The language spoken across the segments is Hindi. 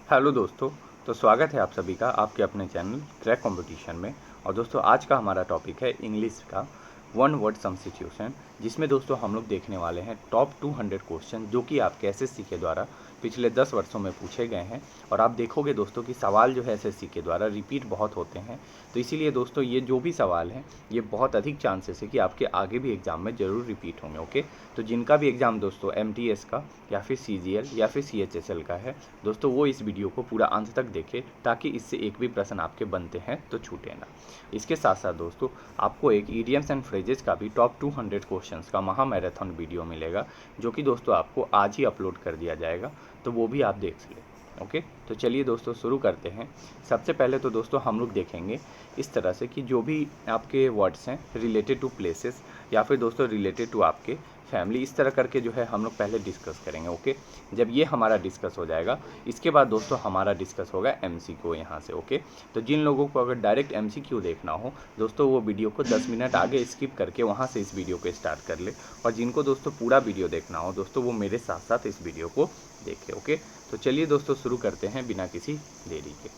हेलो दोस्तों। तो स्वागत है आप सभी का आपके अपने चैनल क्रैक कंपटीशन में। और दोस्तों आज का हमारा टॉपिक है इंग्लिश का वन वर्ड सब्स्टिट्यूशन, जिसमें दोस्तों हम लोग देखने वाले हैं टॉप 200 क्वेश्चन जो कि आपके एसएससी के द्वारा पिछले 10 वर्षों में पूछे गए हैं। और आप देखोगे दोस्तों कि सवाल जो है एसएससी के द्वारा रिपीट बहुत होते हैं। तो इसीलिए दोस्तों ये जो भी सवाल हैं ये बहुत अधिक चांसेस है कि आपके आगे भी एग्जाम में ज़रूर रिपीट होंगे। ओके, तो जिनका भी एग्ज़ाम दोस्तों एमटीएस का या फिर सीजीएल या फिर सीएचएसएल का है दोस्तों, वो इस वीडियो को पूरा अंत तक देखें ताकि इससे एक भी प्रश्न आपके बनते हैं तो छूटे ना। इसके साथ साथ दोस्तों आपको एक ईडियम्स एंड फ्रेजेस का भी टॉप 200 क्वेश्चंस का महा मैराथन वीडियो मिलेगा, जो कि दोस्तों आपको आज ही अपलोड कर दिया जाएगा, तो वो भी आप देख लें। ओके, तो चलिए दोस्तों शुरू करते हैं। सबसे पहले तो दोस्तों हम लोग देखेंगे इस तरह से कि जो भी आपके वर्ड्स हैं रिलेटेड टू प्लेसेस या फिर दोस्तों रिलेटेड टू आपके फैमिली, इस तरह करके जो है हम लोग पहले डिस्कस करेंगे। ओके, जब ये हमारा डिस्कस हो जाएगा इसके बाद दोस्तों हमारा डिस्कस होगा एमसीक्यू यहाँ से। ओके, तो जिन लोगों को अगर डायरेक्ट एमसीक्यू देखना हो दोस्तों, वो वीडियो को 10 मिनट आगे स्किप करके वहाँ से इस वीडियो को स्टार्ट कर ले। और जिनको दोस्तों पूरा वीडियो देखना हो दोस्तों, वो मेरे साथ साथ इस वीडियो को देखें। ओके, तो चलिए दोस्तों शुरू करते हैं बिना किसी देरी के।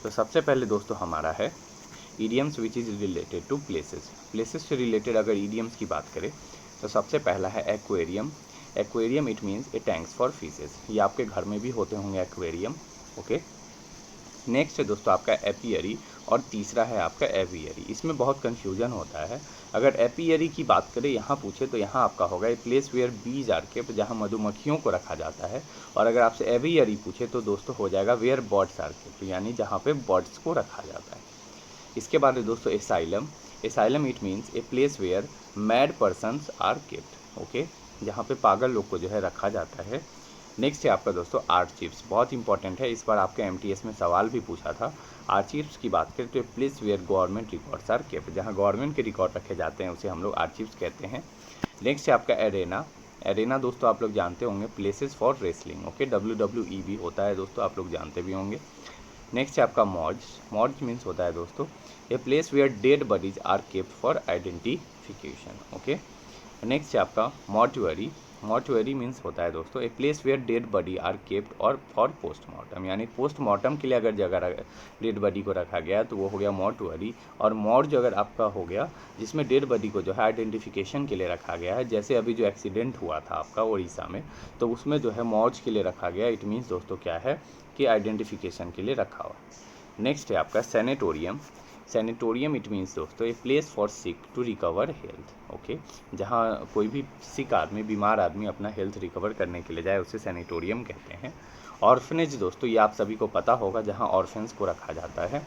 तो सबसे पहले दोस्तों हमारा है idioms which is related to places. Places से रिलेटेड अगर ईडियम्स की बात करें तो सबसे पहला है aquarium. Aquarium it means a tanks for fishes. ये आपके घर में भी होते होंगे एक्वेरियम। ओके, नेक्स्ट है दोस्तों आपका एपियरी और तीसरा है आपका एवियरी। इसमें बहुत कन्फ्यूजन होता है। अगर एपियरी की बात करें यहाँ पूछे तो यहाँ आपका होगा ए place where bees are kept, जहाँ मधुमक्खियों को रखा जाता है। और अगर आपसे एवियरी पूछे तो दोस्तों हो जाएगा वेयर बर्ड्स आर केप्ट, यानी जहाँ पे बर्ड्स को रखा जाता है। इसके बाद है दोस्तों asylum. Asylum it means a place where mad persons are kept. Okay, जहाँ पे पागल लोग को जो है रखा जाता है। नेक्स्ट है आपका दोस्तों आर्चीव्स। बहुत इंपॉर्टेंट है, इस बार आपके एमटीएस में सवाल भी पूछा था। आर्चीव्स की बात करें तो place where government records are kept, जहाँ गवर्नमेंट के रिकॉर्ड रखे जाते हैं उसे हम लोग आर्चीव्स कहते हैं। नेक्स्ट है आपका एरेना। एरेना दोस्तों आप लोग जानते होंगे places for wrestling. Okay, WWE भी होता है दोस्तों, आप लोग जानते भी होंगे। नेक्स्ट है आपका मॉर्ज। मॉर्ज मीन्स होता है दोस्तों a place where dead bodies are kept for identification. Okay, next है आपका मॉर्चुअरी। मॉर्चुअरी मीन्स होता है दोस्तों a place where dead body are kept और फॉर पोस्टमार्टम, यानी पोस्टमार्टम के लिए अगर जगह डेड बॉडी को रखा गया तो वो हो गया मॉर्चुअरी। और मॉर्ज अगर आपका हो गया जिसमें डेड बॉडी को जो है आइडेंटिफिकेशन के लिए रखा गया है, जैसे अभी जो एक्सीडेंट हुआ था आपका उड़ीसा में, तो उसमें जो है मॉर्ज के लिए रखा गया। इट मीन्स दोस्तों क्या है कि आइडेंटिफिकेशन के लिए रखा हुआ। नेक्स्ट है आपका सैनिटोरियम। सैनिटोरियम इट मीन्स दोस्तों a place for sick to recover health. Okay, जहाँ कोई भी सिक आदमी, बीमार आदमी अपना हेल्थ रिकवर करने के लिए जाए उसे सैनिटोरियम कहते हैं। ऑर्फनेज दोस्तों ये आप सभी को पता होगा, जहाँ ऑर्फेंस को रखा जाता है।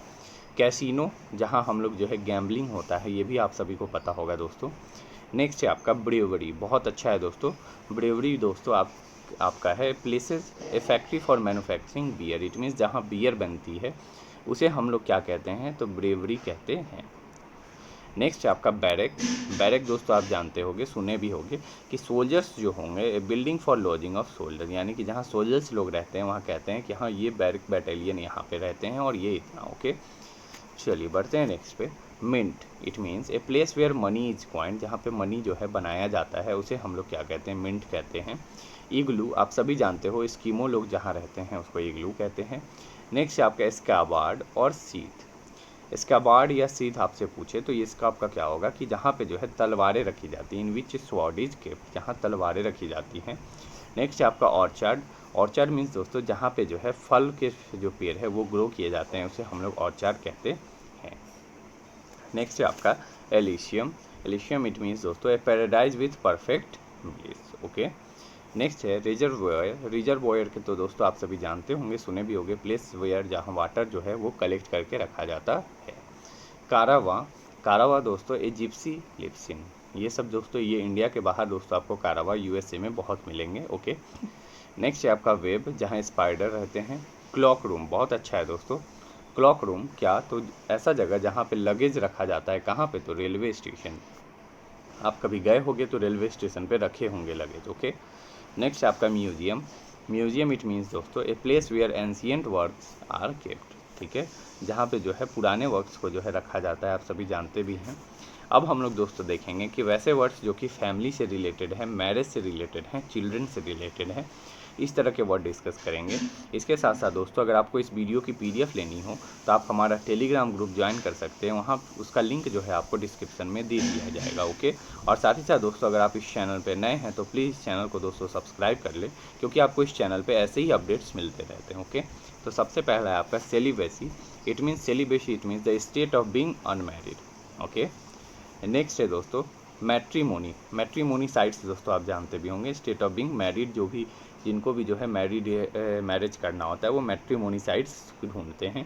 कैसीनो, जहाँ हम लोग जो है गैम्बलिंग होता है, ये भी आप सभी को पता होगा दोस्तों। नेक्स्ट है आपका ब्रेवरी। बहुत अच्छा है दोस्तों, ब्रेवरी दोस्तों आपका है places a factory for manufacturing beer. It means जहाँ बियर बनती है उसे हम लोग क्या कहते हैं तो ब्रेवरी कहते हैं। नेक्स्ट है आपका बैरक। बैरक दोस्तों आप जानते होंगे, सुने भी होंगे कि सोल्जर्स जो होंगे building for lodging of soldier, यानी कि जहाँ सोल्जर्स लोग रहते हैं वहाँ कहते हैं कि हाँ ये बैरक बैटेलियन यहाँ पे रहते हैं और ये इतना। ओके, चलिए बढ़ते हैं नेक्स्ट पे। Mint it means a place where money is coined, जहाँ पे मनी जो है बनाया जाता है उसे हम लोग क्या कहते हैं, मिंट कहते हैं। इग्लू आप सभी जानते हो, स्कीमो लोग जहाँ रहते हैं उसको इग्लू कहते हैं। नेक्स्ट आपका स्कैबार्ड और सीथ। स्कैबार्ड या सीथ आपसे पूछे तो ये इसका आपका क्या होगा कि जहाँ पे जो है तलवारें रखी जाती हैं, इन विच स्वॉर्ड इज केप्ट, जहाँ तलवारें रखी जाती हैं। नेक्स्ट आपका ऑर्चर्ड। ऑर्चर्ड मीन्स दोस्तों जहाँ पे जो है फल के जो पेड़ है वो ग्रो किए जाते हैं उसे हम लोग ऑर्चर्ड कहते हैं। नेक्स्ट है आपका एलिशियम। एलिशियम इट मीन्स दोस्तों a paradise with perfect bliss. Okay, next है रिजर्वोयर। रिजर्वोयर के तो दोस्तों आप सभी जानते होंगे, सुने भी होंगे, प्लेस वेयर जहाँ वाटर जो है वो कलेक्ट करके रखा जाता है। कारावा। कारावा दोस्तों ए जिप्सी लिप्सिन। ये सब दोस्तों ये इंडिया के बाहर दोस्तों आपको कारावा यूएसए में बहुत मिलेंगे। ओके, नेक्स्ट है आपका वेब, जहाँ स्पाइडर रहते हैं। क्लॉक रूम बहुत अच्छा है दोस्तों। क्लॉक रूम क्या, तो ऐसा जगह जहाँ पे लगेज रखा जाता है। कहाँ पे, तो रेलवे स्टेशन। आप कभी गए होंगे तो रेलवे स्टेशन पे रखे होंगे लगेज। ओके, नेक्स्ट आपका म्यूजियम। म्यूजियम इट मीन्स दोस्तों a place where ancient works are kept. ठीक है, जहाँ पे जो है पुराने वर्क्स को जो है रखा जाता है, आप सभी जानते भी हैं। अब हम लोग दोस्तों देखेंगे कि वैसे वर्ड्स जो कि फैमिली से रिलेटेड है, मैरिज से रिलेटेड हैं, चिल्ड्रन से रिलेटेड हैं, इस तरह के वर्ड डिस्कस करेंगे। इसके साथ साथ दोस्तों अगर आपको इस वीडियो की PDF लेनी हो तो आप हमारा टेलीग्राम ग्रुप ज्वाइन कर सकते हैं, वहाँ उसका लिंक जो है आपको डिस्क्रिप्शन में दे दिया जाएगा। ओके, और साथ ही साथ दोस्तों अगर आप इस चैनल पर नए हैं तो प्लीज़ इस चैनल को दोस्तों सब्सक्राइब कर ले, क्योंकि आपको इस चैनल पर ऐसे ही अपडेट्स मिलते रहते हैं। ओके, तो सबसे पहला है आपका celibacy. It means celibacy, it means the state of being unmarried. Okay, next है दोस्तों मैट्रीमोनी। मैट्रीमोनी साइट्स दोस्तों आप जानते भी होंगे, स्टेट ऑफ बीइंग मैरिड, जो भी जिनको भी जो है मैरिज करना होता है वो मैट्रीमोनी साइट्स ढूंढते हैं।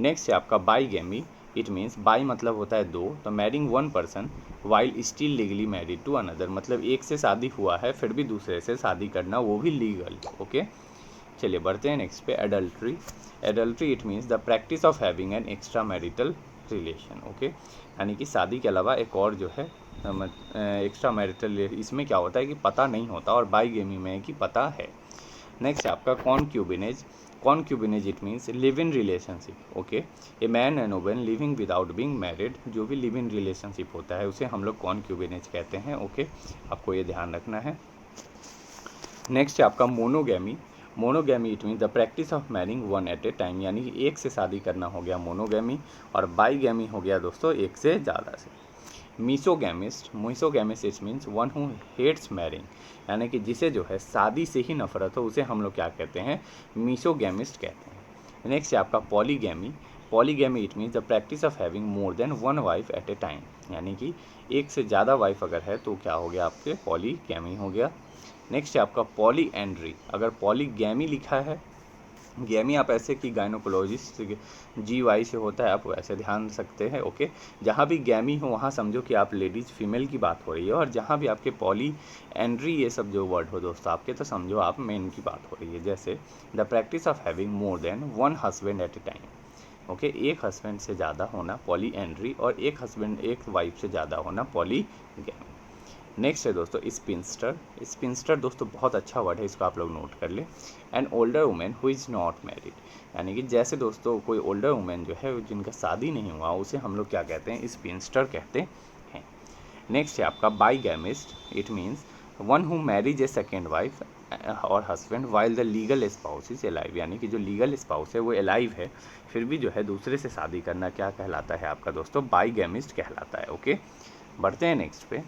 नेक्स्ट है आपका बाईगैमी। इट मीन्स बाई मतलब होता है दो, तो marrying one person while still legally married to another, मतलब एक से शादी हुआ है फिर भी दूसरे से शादी करना, वो भी लीगल। ओके, चलिए बढ़ते हैं नेक्स्ट पे। Adultery. Adultery it means the practice of having an extra marital relation. Okay, यानी कि शादी के अलावा एक और जो है एक्स्ट्रा मैरिटल, इसमें क्या होता है कि पता नहीं होता, और बाईगेमी में है कि पता है। नेक्स्ट है आपका concubinage. Concubinage it means live in relationship. Okay, a man and woman living without being married, जो भी लिव इन रिलेशनशिप होता है उसे हम लोग कॉनक्यूबिनेज कहते हैं। ओके, आपको ये ध्यान रखना है। नेक्स्ट है आपका monogamy. Monogamy it mean the practice of marrying one at a time, यानी कि एक से शादी करना हो गया मोनोगैमी, और बाईगैमी हो गया दोस्तों एक से ज़्यादा से। Misogamist. Misogamist it means one who hates marrying, यानी कि जिसे जो है शादी से ही नफरत हो उसे हम लोग क्या कहते हैं, मीसोगैमिस्ट कहते हैं। नेक्स्ट है आपका polygamy. Polygamy it means the practice of having more than one wife eight a time, यानी कि एक से ज़्यादा वाइफ अगर है तो क्या हो गया आपके पॉलीगैमी हो गया। नेक्स्ट है आपका पॉलीएंड्री। अगर पॉलीगैमी लिखा है, गैमी आप ऐसे कि गायनोकोलॉजिस्ट GY से होता है, आप वैसे ध्यान सकते हैं। ओके, जहाँ भी गैमी हो वहाँ समझो कि आप लेडीज़ फीमेल की बात हो रही है, और जहाँ भी आपके पॉलीएंड्री ये सब जो वर्ड हो दोस्तों आपके, तो समझो आप मेन की बात हो रही है। जैसे the practice of having more than one husband at a time. Okay, एक हस्बैंड से ज़्यादा होना पॉलीएंड्री, और एक वाइफ से ज़्यादा होना पॉलीगैमी। नेक्स्ट है दोस्तों स्पिंस्टर। स्पिंस्टर दोस्तों बहुत अच्छा वर्ड है, इसको आप लोग नोट कर ले। An older women who is not married, यानी कि जैसे दोस्तों कोई ओल्डर वुमेन जो है जिनका शादी नहीं हुआ उसे हम लोग क्या कहते हैं, स्पिंस्टर कहते हैं। नेक्स्ट है आपका bigamist. It means one who marries a second wife और husband while the legal spouse is alive, यानी कि जो लीगल स्पाउस है वो एलाइव है फिर भी जो है दूसरे से शादी करना क्या कहलाता है आपका दोस्तों, बाईगैमिस्ट कहलाता है। ओके, बढ़ते हैं नेक्स्ट पे।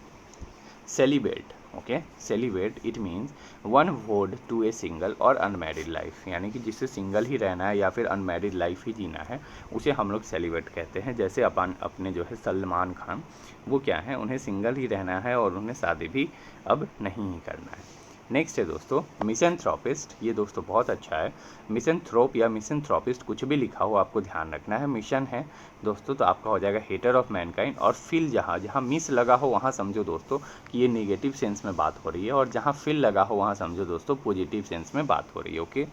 Celebrate. Okay, celebrate it means one वोड टू ए सिंगल और अनमैरिड लाइफ, यानी कि जिसे सिंगल ही रहना है या फिर अनमैरिड लाइफ ही जीना है उसे हम लोग सेलिब्रेट कहते हैं। जैसे अपन अपने जो है सलमान खान, वो क्या है, उन्हें सिंगल ही रहना है और उन्हें शादी भी अब नहीं ही करना है। नेक्स्ट है दोस्तों मिसेंथ्रोपिस्ट। ये दोस्तों बहुत अच्छा है। मिसेंथ्रोप या मिसेंथ्रोपिस्ट कुछ भी लिखा हो आपको ध्यान रखना है। मिशन है दोस्तों तो आपका हो जाएगा हेटर ऑफ मैनकाइंड, और फिल जहाँ जहाँ मिस लगा हो वहाँ समझो दोस्तों कि ये नेगेटिव सेंस में बात हो रही है, और जहाँ फिल लगा हो वहाँ समझो दोस्तों पॉजिटिव सेंस में बात हो रही है। ओके,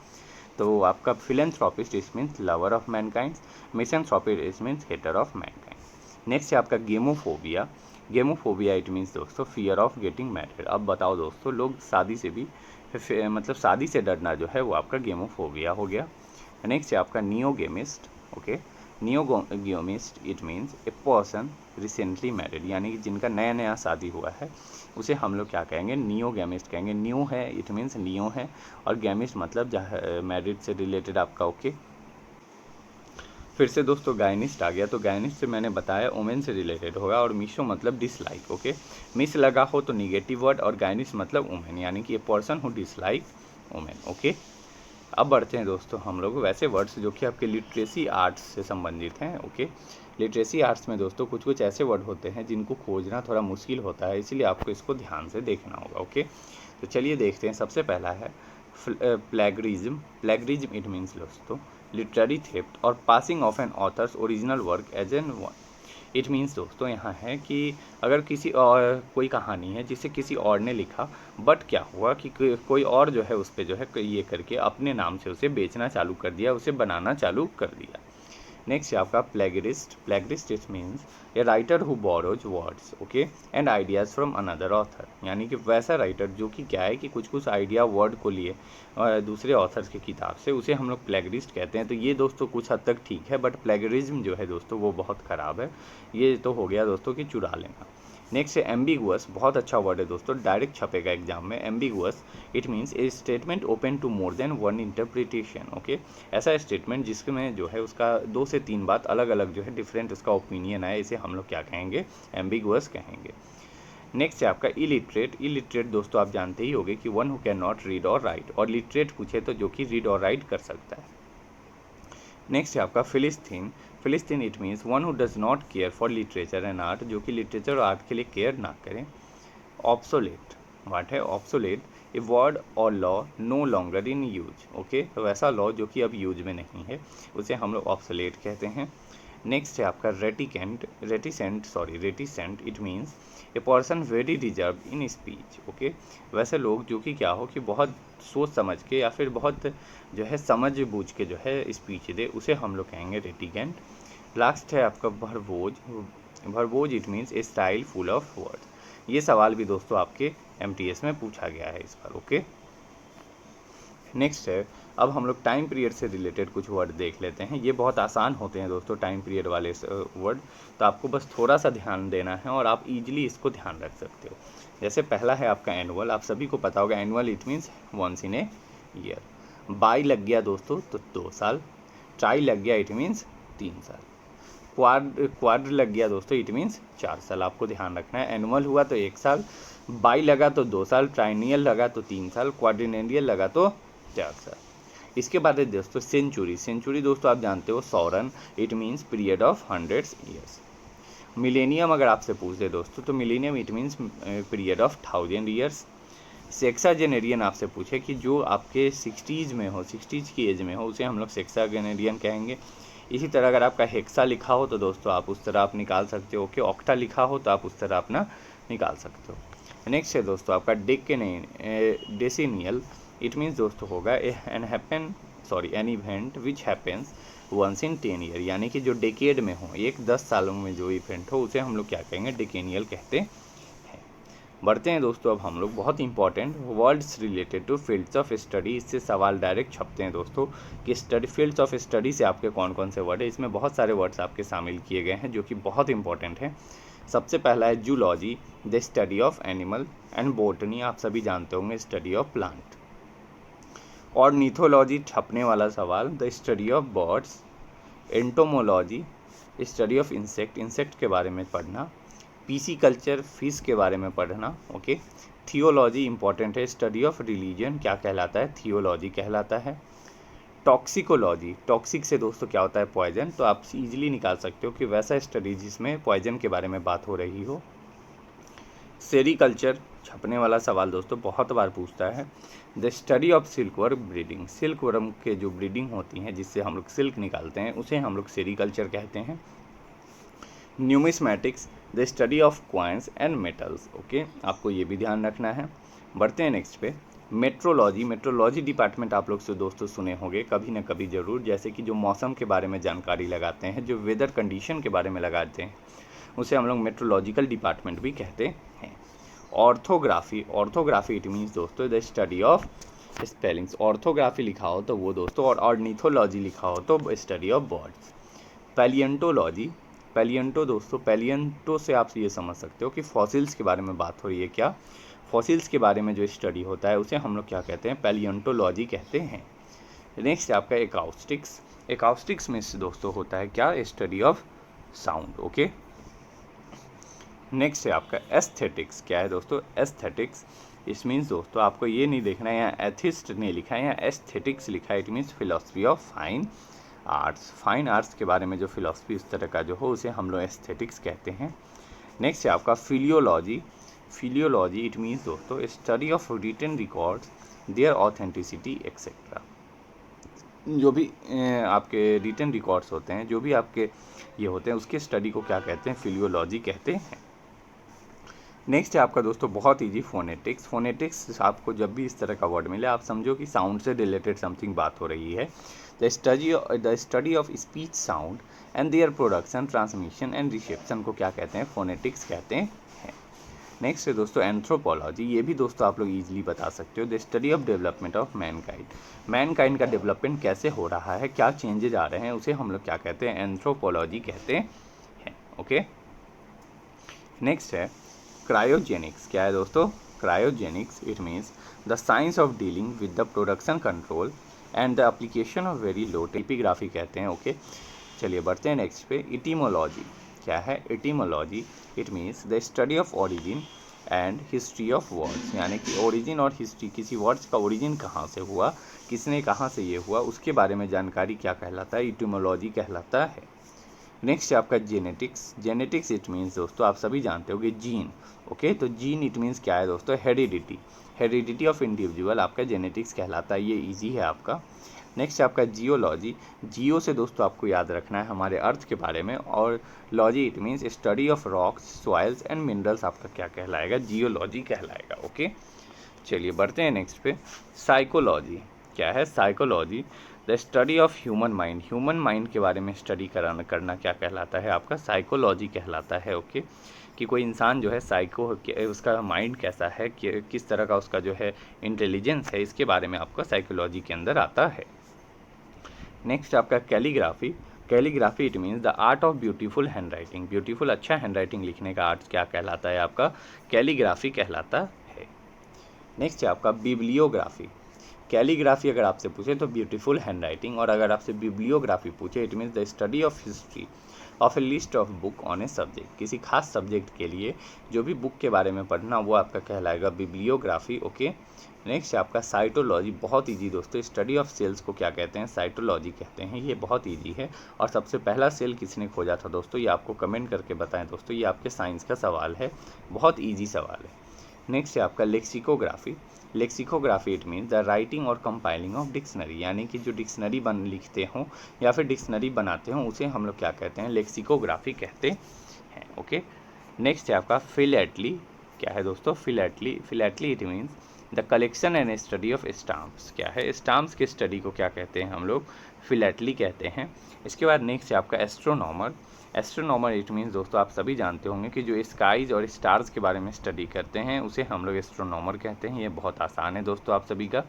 तो आपका philanthropist is means lover of mankind, misanthropist is means hater of mankind. Next है आपका गेमोफोबिया। गेमोफोबिया इट मीन्स दोस्तों फियर ऑफ गेटिंग मैरिड। अब बताओ दोस्तों, लोग शादी से भी मतलब शादी से डरना जो है वो आपका गेमोफोबिया हो गया। नेक्स्ट है आपका neogamist. Okay, neogamist it means a person recently married, यानी कि जिनका नया नया शादी हुआ है उसे हम लोग क्या कहेंगे, नियोगेमिस्ट कहेंगे। न्यू है इट मीन्स न्यू है, और गेमिस्ट मतलब मैरिड से रिलेटेड आपका। ओके, फिर से दोस्तों गायनिस्ट आ गया, तो गायनिस्ट से मैंने बताया वुमेन से रिलेटेड होगा, और मिसो मतलब डिसलाइक। ओके, मिस लगा हो तो निगेटिव वर्ड, और गायनिस्ट मतलब वुमेन, यानी कि ए person who dislike women. Okay, अब बढ़ते हैं दोस्तों हम लोग वैसे वर्ड्स जो कि आपके लिटरेसी आर्ट्स से संबंधित हैं। ओके, लिटरेसी आर्ट्स में दोस्तों कुछ कुछ ऐसे वर्ड होते हैं जिनको खोजना थोड़ा मुश्किल होता है, इसीलिए आपको इसको ध्यान से देखना होगा। ओके, तो चलिए देखते हैं। सबसे पहला है प्लेगरिज्म। प्लेगरिज्म इट मीन्स दोस्तों लिटरेरी थेफ्ट और passing off an author's original work as an one. It means दोस्तों यहाँ है कि अगर किसी और कोई कहानी है जिसे किसी और ने लिखा, बट क्या हुआ कि कोई और जो है उस पर जो है ये करके अपने नाम से उसे बेचना चालू कर दिया, उसे बनाना चालू कर दिया। नेक्स्ट है आपका plagiarist. Plagiarist it means a writer who borrows words okay and ideas from another author, यानी कि वैसा राइटर जो कि क्या है कि कुछ कुछ आइडिया वर्ड को लिए दूसरे ऑथर्स की किताब से, उसे हम लोग प्लेगरिस्ट कहते हैं। तो ये दोस्तों कुछ हद तक ठीक है, बट प्लेगरिज्म जो है दोस्तों वो बहुत ख़राब है। ये तो हो गया दोस्तों कि चुरा लेना। नेक्स्ट है एम्बिगुअस, बहुत अच्छा वर्ड है दोस्तों, डायरेक्ट छपेगा एग्जाम में। Ambiguous it means a statement open to more than one interpretation. Okay, ऐसा स्टेटमेंट जिसमें जो है उसका 2 से 3 बात अलग अलग जो है डिफरेंट उसका ओपिनियन है, इसे हम लोग क्या कहेंगे, एम्बिगुअस कहेंगे। नेक्स्ट है आपका इलिटरेट। इलिटरेट दोस्तों आप जानते ही होंगे कि one who can not read और राइट, और लिटरेट पूछे तो जो कि रीड और राइट कर सकता है। नेक्स्ट है आपका फिलिस्तीन। फिलिस्तीन it means one who does not care for literature and art, जो कि लिटरेचर और आर्ट के लिए केयर ना करें। ऑब्सोलेट, वाट है obsolete, a word or law no longer in use. Okay, तो वैसा लॉ जो कि अब यूज में नहीं है उसे हम लोग ऑब्सोलेट कहते हैं। नेक्स्ट है आपका reticent it means a person very reserve in speech. Okay, वैसे लोग जो कि क्या हो कि बहुत सोच समझ के या फिर बहुत जो है समझ बूझ के जो है स्पीच दे, उसे हम लोग कहेंगे रेटिकेंट। लास्ट है आपका verbose it means a style full of words. ये सवाल भी दोस्तों आपके MTS में पूछा गया है इस बार। ओके, नेक्स्ट है अब हम लोग टाइम पीरियड से रिलेटेड कुछ वर्ड देख लेते हैं। ये बहुत आसान होते हैं दोस्तों टाइम पीरियड वाले वर्ड, तो आपको बस थोड़ा सा ध्यान देना है और आप इजीली इसको ध्यान रख सकते हो। जैसे पहला है आपका एनुअल, आप सभी को पता होगा annual it means once in a year. बाई लग गया दोस्तों तो 2 साल। ट्राई लग गया इट मीन्स 3 साल। क्वाड्र लग गया दोस्तों इट मीन्स 4 साल। आपको ध्यान रखना है, एनुअल हुआ तो 1 साल, बाई लगा तो 2 साल, ट्राइनियल लगा तो 3 साल, क्वाड्रिनेलियल लगा तो 4 साल। इसके बाद है दोस्तों सेंचुरी। सेंचुरी दोस्तों आप जानते हो 100 रन, it means period of 100 years. Millennium अगर आपसे पूछ दे दोस्तों तो millennium it means period of 1000 years. Sexagenarian आपसे पूछे कि जो आपके 60s में हो, 60s की एज में हो, उसे हम लोग सेक्साजेनेरियन कहेंगे। इसी तरह अगर आपका हेक्सा लिखा हो तो दोस्तों आप उस तरह आप निकाल सकते हो कि ऑक्टा लिखा हो तो आप उस तरह अपना निकाल सकते हो। नेक्स्ट है दोस्तों आपका डेसिनियल, इट मीन्स दोस्तों होगा an event which happens once in 10 year, यानी कि जो डेकेड में हो, 10 सालों में जो इवेंट हो उसे हम लोग क्या कहेंगे, डेकेनियल कहते हैं। बढ़ते हैं दोस्तों अब हम लोग बहुत important words related to fields of study. इससे सवाल डायरेक्ट छपते हैं दोस्तों कि फील्ड्स ऑफ स्टडी से आपके कौन कौन से वर्ड है। इसमें बहुत सारे वर्ड्स आपके शामिल किए गए हैं जो कि बहुत इंपॉर्टेंट है। सबसे पहला है zoology, the study of animal, and botany आप सभी जानते होंगे, स्टडी ऑफ प्लांट। ऑर्निथोलॉजी छपने वाला सवाल, the study of birds. Entomology, study of insect के बारे में पढ़ना। पीसीकल्चर, फिश के बारे में पढ़ना। ओके, थियोलॉजी इंपॉर्टेंट है, स्टडी ऑफ रिलीजन क्या कहलाता है, थियोलॉजी कहलाता है। टॉक्सिकोलॉजी, टॉक्सिक से दोस्तों क्या होता है, पॉइजन, तो आप इजीली निकाल सकते हो कि वैसा स्टडी जिसमें पॉइजन के बारे में बात हो रही हो। सेरीकल्चर छपने वाला सवाल दोस्तों बहुत बार पूछता है, the study of silkworm breeding, silkworm के जो ब्रीडिंग होती हैं जिससे हम लोग सिल्क निकालते हैं उसे हम लोग सेरीकल्चर कहते हैं। Numismatics, the study of coins and metals. Okay, आपको ये भी ध्यान रखना है। बढ़ते हैं नेक्स्ट पे, मेट्रोलॉजी। मेट्रोलॉजी डिपार्टमेंट आप लोग से दोस्तों सुने होंगे कभी ना कभी ज़रूर, जैसे कि जो मौसम के बारे में जानकारी लगाते हैं, जो वेदर कंडीशन के बारे में लगाते हैं, उसे हम लोग मेट्रोलॉजिकल डिपार्टमेंट भी कहते हैं। ऑर्थोग्राफी, ऑर्थोग्राफी इट मीन्स दोस्तों the study of spellings. Orthography लिखा हो तो वो दोस्तों, और ऑर्निथोलॉजी लिखा हो तो स्टडी ऑफ बर्ड्स। पैलियंटोलॉजी, पैलियंटो दोस्तों, पैलियंटो से आप ये समझ सकते हो कि फॉसिल्स के बारे में बात हो रही है क्या, फॉसिल्स के बारे में जो स्टडी होता है उसे हम लोग क्या कहते हैं, पैलियंटोलॉजी कहते हैं। नेक्स्ट आपका एकाउस्टिक्स। एकाउस्टिक्स में से दोस्तों होता है क्या, study of sound. Okay, next है आपका एस्थेटिक्स। क्या है दोस्तों, एस्थेटिक्स, इस मीन्स दोस्तों आपको ये नहीं देखना है यहाँ एथिस्ट नहीं लिखा है, यहाँ एस्थेटिक्स लिखा है, it means philosophy of fine arts. Fine arts के बारे में जो फिलॉसफी इस तरह का जो हो उसे हम लोग एस्थेटिक्स कहते हैं। नेक्स्ट है आपका फिलियोलॉजी। फिलियोलॉजी इट मीन्स दोस्तों study of written records, their authenticity etcetera. जो भी आपके रिटन रिकॉर्ड्स होते हैं, जो भी आपके ये होते हैं, उसके स्टडी को क्या कहते हैं, फिलियोलॉजी कहते हैं। नेक्स्ट है आपका दोस्तों बहुत इजी फोनेटिक्स। फोनेटिक्स आपको जब भी इस तरह का वर्ड मिले आप समझो कि साउंड से रिलेटेड समथिंग बात हो रही है। The study of speech sound and their production, transmission and reception को क्या कहते हैं, फोनेटिक्स कहते हैं। नेक्स्ट है दोस्तों एंथ्रोपोलॉजी। ये भी दोस्तों आप लोग इजीली बता सकते हो, the study of development of Mankind. Mankind का डेवलपमेंट कैसे हो रहा है, क्या चेंजेज आ रहे हैं, उसे हम लोग क्या कहते हैं, एंथ्रोपोलॉजी कहते हैं। ओके, नेक्स्ट है क्रायोजेनिक्स क्या है दोस्तों? Cryogenics it means the science of dealing with the production control and the application of very low टेपिग्राफी कहते हैं। ओके, चलिए बढ़ते हैं नेक्स्ट पे। इटीमोलॉजी क्या है? इटीमोलॉजी it means the study of origin and history of words, यानी कि ओरिजिन और हिस्ट्री, किसी वर्ड्स का ओरिजिन कहाँ से हुआ, किसने कहाँ से ये हुआ, उसके बारे में जानकारी क्या कहलाता है? इटीमोलॉजी कहलाता है। नेक्स्ट है आपका जेनेटिक्स। जेनेटिक्स इट मीन्स दोस्तों आप सभी जानते हो कि जीन। ओके, तो जीन इट मीन्स क्या है दोस्तों? हेरिडिटी। हेरिडिटी ऑफ इंडिविजुअल आपका जेनेटिक्स कहलाता है, ये इजी है आपका। नेक्स्ट है आपका जियोलॉजी। जियो से दोस्तों आपको याद रखना है हमारे अर्थ के बारे में, और logy it means study of rocks, soils and minerals आपका क्या कहलाएगा? जियोलॉजी कहलाएगा। ओके, चलिए बढ़ते हैं नेक्स्ट पे। साइकोलॉजी क्या है? Psychology the study of human mind. Human mind के बारे में स्टडी करना क्या कहलाता है? आपका साइकोलॉजी कहलाता है। ओके, कि कोई इंसान जो है उसका माइंड कैसा है, कि किस तरह का उसका जो है इंटेलिजेंस है, इसके बारे में आपका साइकोलॉजी के अंदर आता है। नेक्स्ट आपका calligraphy. Calligraphy it means the art of beautiful hand writing. Beautiful अच्छा हैंड राइटिंग लिखने का आर्ट क्या कहलाता है? आपका कैलीग्राफी कहलाता है। नेक्स्ट है आपका बिब्लियोग्राफी। कैलीग्राफी अगर आपसे पूछे तो ब्यूटीफुल हैंड राइटिंग, और अगर आपसे बिब्लियोग्राफी पूछे it means the study of history of A list of book on a subject. किसी खास सब्जेक्ट के लिए जो भी बुक के बारे में पढ़ना वो आपका कहलाएगा बिब्लियोग्राफी। ओके, नेक्स्ट आपका साइटोलॉजी। बहुत ईजी दोस्तों, स्टडी ऑफ सेल्स को क्या कहते हैं? साइटोलॉजी कहते हैं। ये बहुत ईजी है। और सबसे पहला सेल किसने खोजा था दोस्तों? ये आपको कमेंट करके बताएं दोस्तों, ये आपके साइंस का सवाल है, बहुत ईजी सवाल है। नेक्स्ट है आपका lexicography. Lexicography it means the writing और कंपाइलिंग ऑफ डिक्शनरी, यानी कि जो डिक्शनरी लिखते हों या फिर डिक्शनरी बनाते हों उसे हम लोग क्या कहते हैं? लेक्सिकोग्राफी कहते हैं। ओके, नेक्स्ट है आपका फिलैटली। क्या है दोस्तों? Philately. Philately it means the collection and study of stamps. क्या है? स्टाम्प्स के स्टडी को क्या कहते हैं हम लोग? फिलैटली कहते हैं। इसके बाद नेक्स्ट है आपका एस्ट्रोनॉमर। एस्ट्रोनॉमर इट मीन्स दोस्तों आप सभी जानते होंगे कि जो स्काईज और स्टार्स के बारे में स्टडी करते हैं उसे हम लोग एस्ट्रोनॉमर कहते हैं। ये बहुत आसान है दोस्तों आप सभी का,